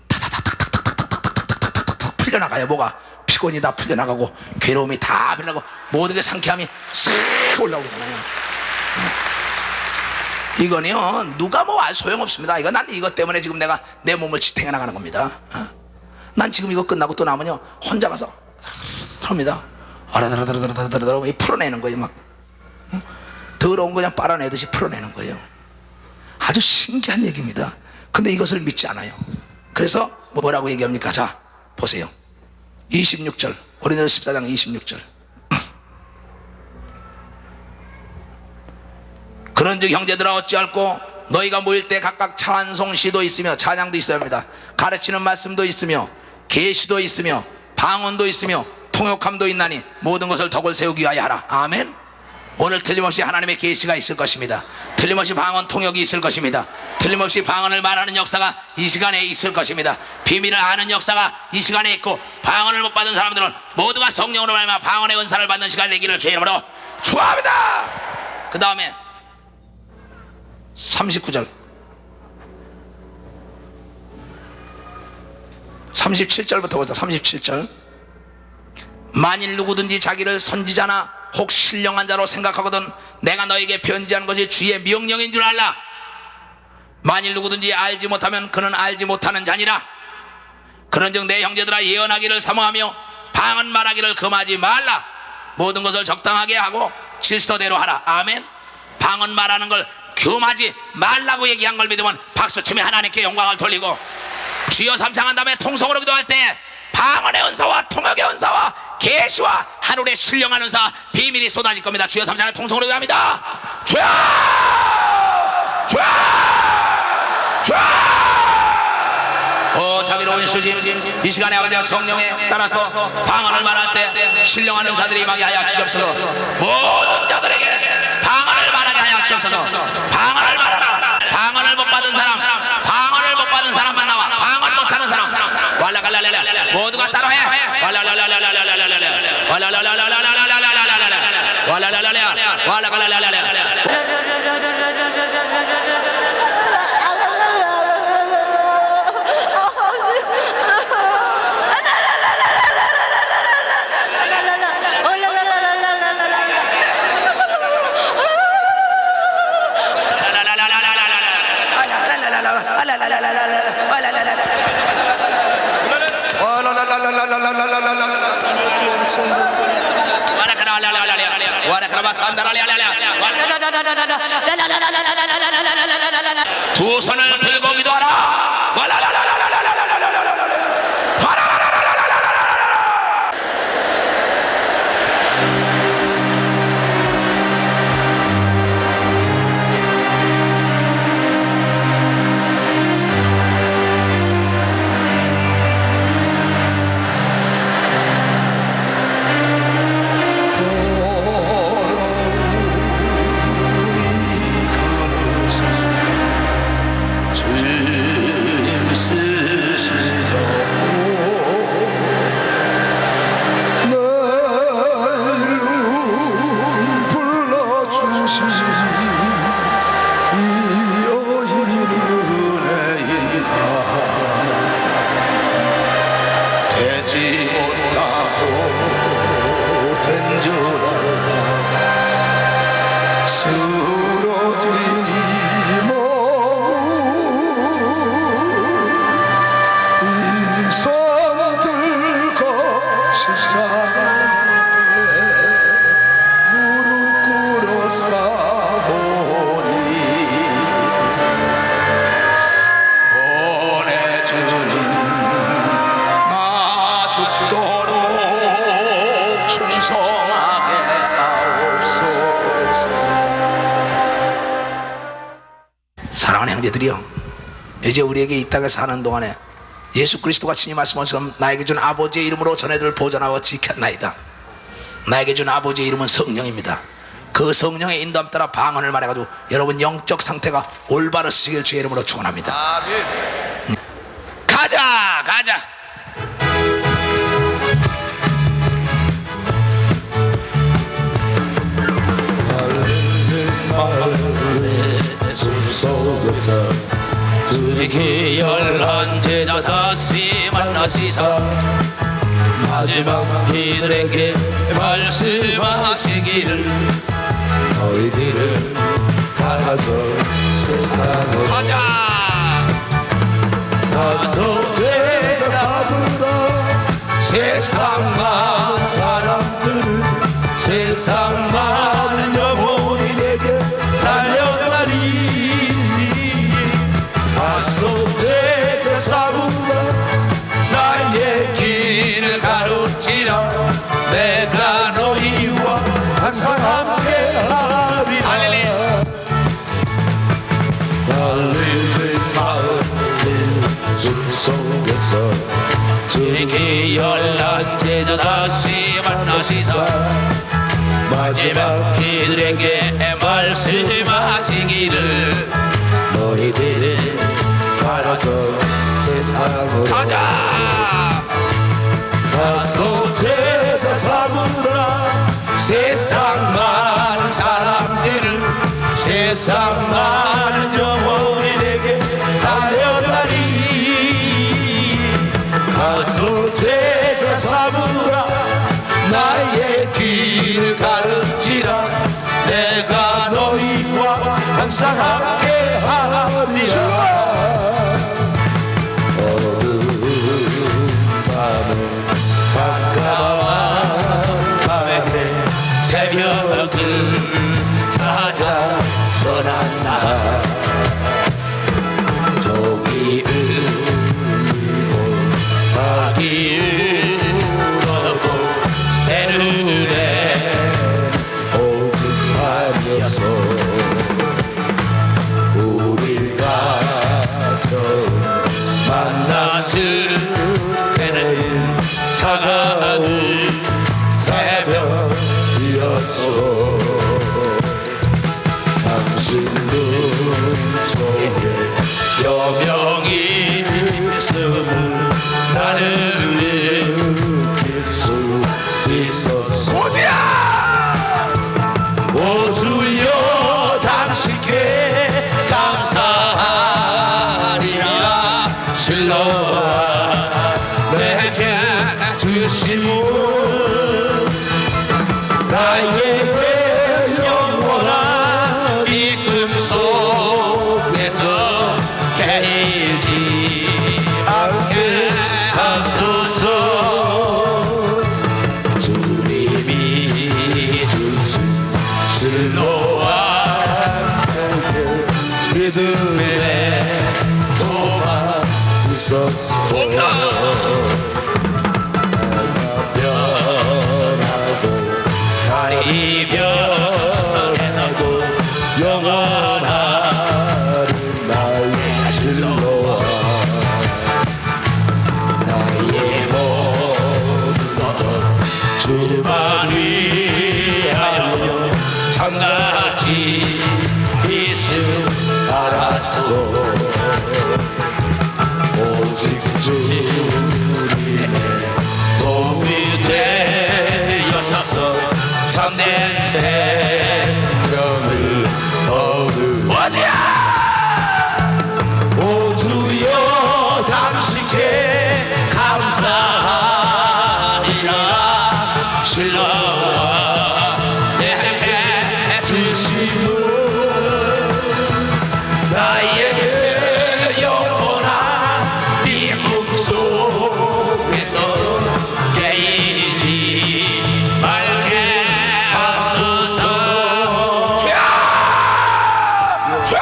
타타타타타타타타타타타타 풀려나가요. 뭐가? 피곤이 다 풀려나가고 괴로움이 다 풀려나고 모든 게 상쾌함이 싹 올라오잖아요. 이거는요 누가 뭐 알 소용없습니다. 이거 난 이것 때문에 지금 내가 내 몸을 지탱해 나가는 겁니다. 난 지금 이거 끝나고 또 나면요 혼자 가서 합니다. 아라다라다라다라다라 풀어내는 거예요. 막 더러운 거 그냥 빨아내듯이 풀어내는 거예요. 아주 신기한 얘기입니다. 근데 이것을 믿지 않아요. 그래서 뭐라고 얘기합니까? 자 보세요. 26절 고린도서 14장 26절 그런즉 형제들아 어찌할꼬 너희가 모일 때 각각 찬송 시도 있으며 찬양도 있어야 합니다. 가르치는 말씀도 있으며 계시도 있으며 방언도 있으며 통역함도 있나니 모든 것을 덕을 세우기 위하여 하라. 아멘. 오늘 틀림없이 하나님의 계시가 있을 것입니다. 틀림없이 방언 통역이 있을 것입니다. 틀림없이 방언을 말하는 역사가 이 시간에 있을 것입니다. 비밀을 아는 역사가 이 시간에 있고, 방언을 못 받은 사람들은 모두가 성령으로 말미암아 방언의 은사를 받는 시간이 되기를 주의 이름으로 축원합니다. 그 다음에 39절 37절부터 보자. 37절. 만일 누구든지 자기를 선지자나 혹 신령한 자로 생각하거든 내가 너에게 편지한 것이 주의 명령인 줄 알라. 만일 누구든지 알지 못하면 그는 알지 못하는 자니라. 그런즉 내 형제들아, 예언하기를 사모하며 방언 말하기를 금하지 말라. 모든 것을 적당하게 하고 질서대로 하라. 아멘. 방언 말하는 걸 금하지 말라고 얘기한 걸 믿으면 박수치며 하나님께 영광을 돌리고, 주여 삼창한 다음에 통성으로 기도할 때 방언의 은사와 통역의 은사와 계시와 하늘의 신령한 은사 비밀이 쏟아질 겁니다. 주여 삼창한 통성으로 기도합니다. 주여 주여 주여. 자비로운 주님, 이 시간에 아버지 성령에 따라서 방언을 말할 때 신령한 은사들이 임하게 하여 주시옵소서. 모든 자들에게 방언을 말하게 하여 주시옵소서. 방언을 말하라. 방언을 못 받은 사람, 방언을 못 받은 사람만 나와. 방언 못하는 사람 왈라갈랄랄라 모두가 따라해. 왈라랄랄랄랄랄랄랄랄라 왈라랄랄랄랄랄랄랄라 왈라랄랄랄라 왈라갈랄랄랄라. 두 손을 들고 기도하라. 사랑하는 형제들이요, 이제 우리에게 이 땅에 사는 동안에 예수 그리스도가 친히 말씀하신 나에게 준 아버지의 이름으로 전해들 보존하고 지켰나이다. 나에게 준 아버지의 이름은 성령입니다. 그 성령의 인도함 따라 방언을 말해가지고 여러분 영적 상태가 올바르시길 주의 이름으로 축원합니다. 아멘. 가자. 주님께 열한 제자 다시 만나시사 마지막 그들에게 말씀하시기를 너희들은 가서 세상을 가자. 가서 죄가 삼으라. 세상 많은 사람들을 세상 많은 영혼이 내게 달려가리. 가서 죄가 삼으라. 나의 길을 가르치라. 내가 너희와 항상 함께하리. 할렐루야. 갈릴리 마을 숲속에서 주님께 열한 제자 다시 만나시사 마지막 그들에게 말씀하시기를 너희들이 가라져 세상으로 가자. 가서 제자 삼으라 세상 많은 사람들을 세상 많은 영혼에게 달려가리 가서 제자 삼으라 나의 길을 가르치라 내가 너희와 항상 함께 하리라 깜깜한 밤에 새벽을 찾아 떠난 나 종이 울리고 가기 울어도 내눈에 오직 밤이었어 우릴 가져 만났을 때는 차가운 새벽이었어 당신 눈 속에 여명이 있음을 나는 느낄 수 있었어 오 주여 당신께 감사하리라 실로와 내게 주심을 나에게 영원한 이꿈 속에서 깨지 않게 하소서 주님이 주신 실로와 세계 믿음의 소망 있었어 이별해나고 영원한 나의 실로와 나의 모든 것 주만 위하여 장같이 있음 알았어 오직 주님의 도움이 되어서 참된 생명을 얻을 뭐지야 오 주여 당신께 감사하리라 실로와 내게 주심을 나에게 영원한 미국 속에서 깨이지 말게 하소서 주야 주야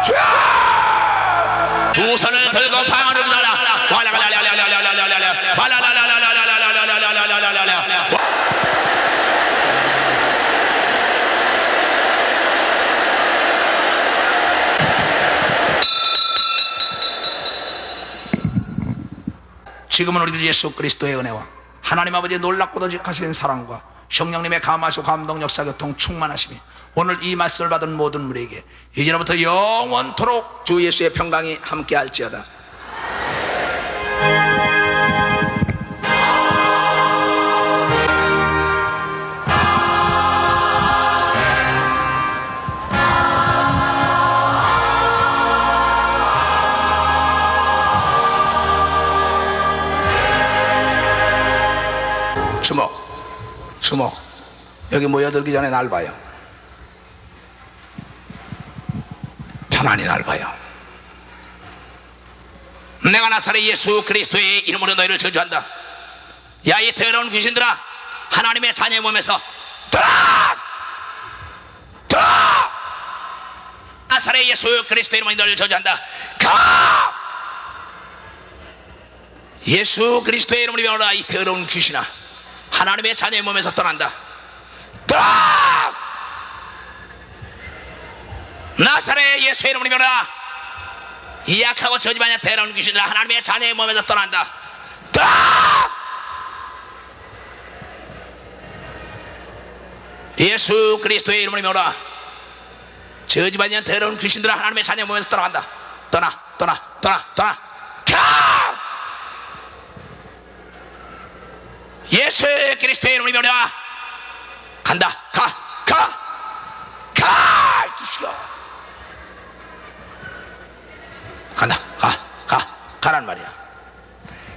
주야 두 손을 들고 방언을 기다려 지금은 우리 주 예수 그리스도의 은혜와 하나님 아버지의 놀랍고도 직하신 사랑과 성령님의 감화시고 감동 역사 교통 충만하심이 오늘 이 말씀을 받은 모든 우리에게 이제로부터 영원토록 주 예수의 평강이 함께할지어다. 주목 여기 모여들기 전에 날 봐요. 편안히 날 봐요. 내가 나사렛 예수 그리스도의 이름으로 너희를 저주한다. 야 이 더러운 귀신들아 하나님의 자녀의 몸에서 들어 나사렛 예수 그리스도의 이름으로 너희를 저주한다. 가 예수 그리스도의 이름으로 명하노라. 이 더러운 귀신아 하나님의 자녀의 몸에서 떠난다. 나사렛 예수의 이름으로 명하노라. 이 약하고 저지반의 더러운 귀신들아 하나님의 자녀의 몸에서 떠난다. 예수 그리스도의 이름으로 오라. 저 집안이한 더러운 귀신들아 하나님의 자녀 보면서 떠나간다. 떠나 가! 예수 그리스도의 이름으로 오라. 간다. 가! 이 뜻이야. 간다. 가란 말이야.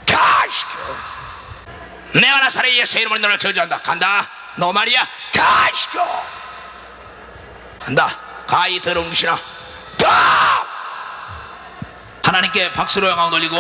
가! 이 새끼야. 내가 나사렛 예수의 이름으로 너를 저주한다. 간다. 너 말이야. 가! 이 새끼야. 간다. 가, 이 더러운 귀신아. 가! 하나님께 박수로 영광 돌리고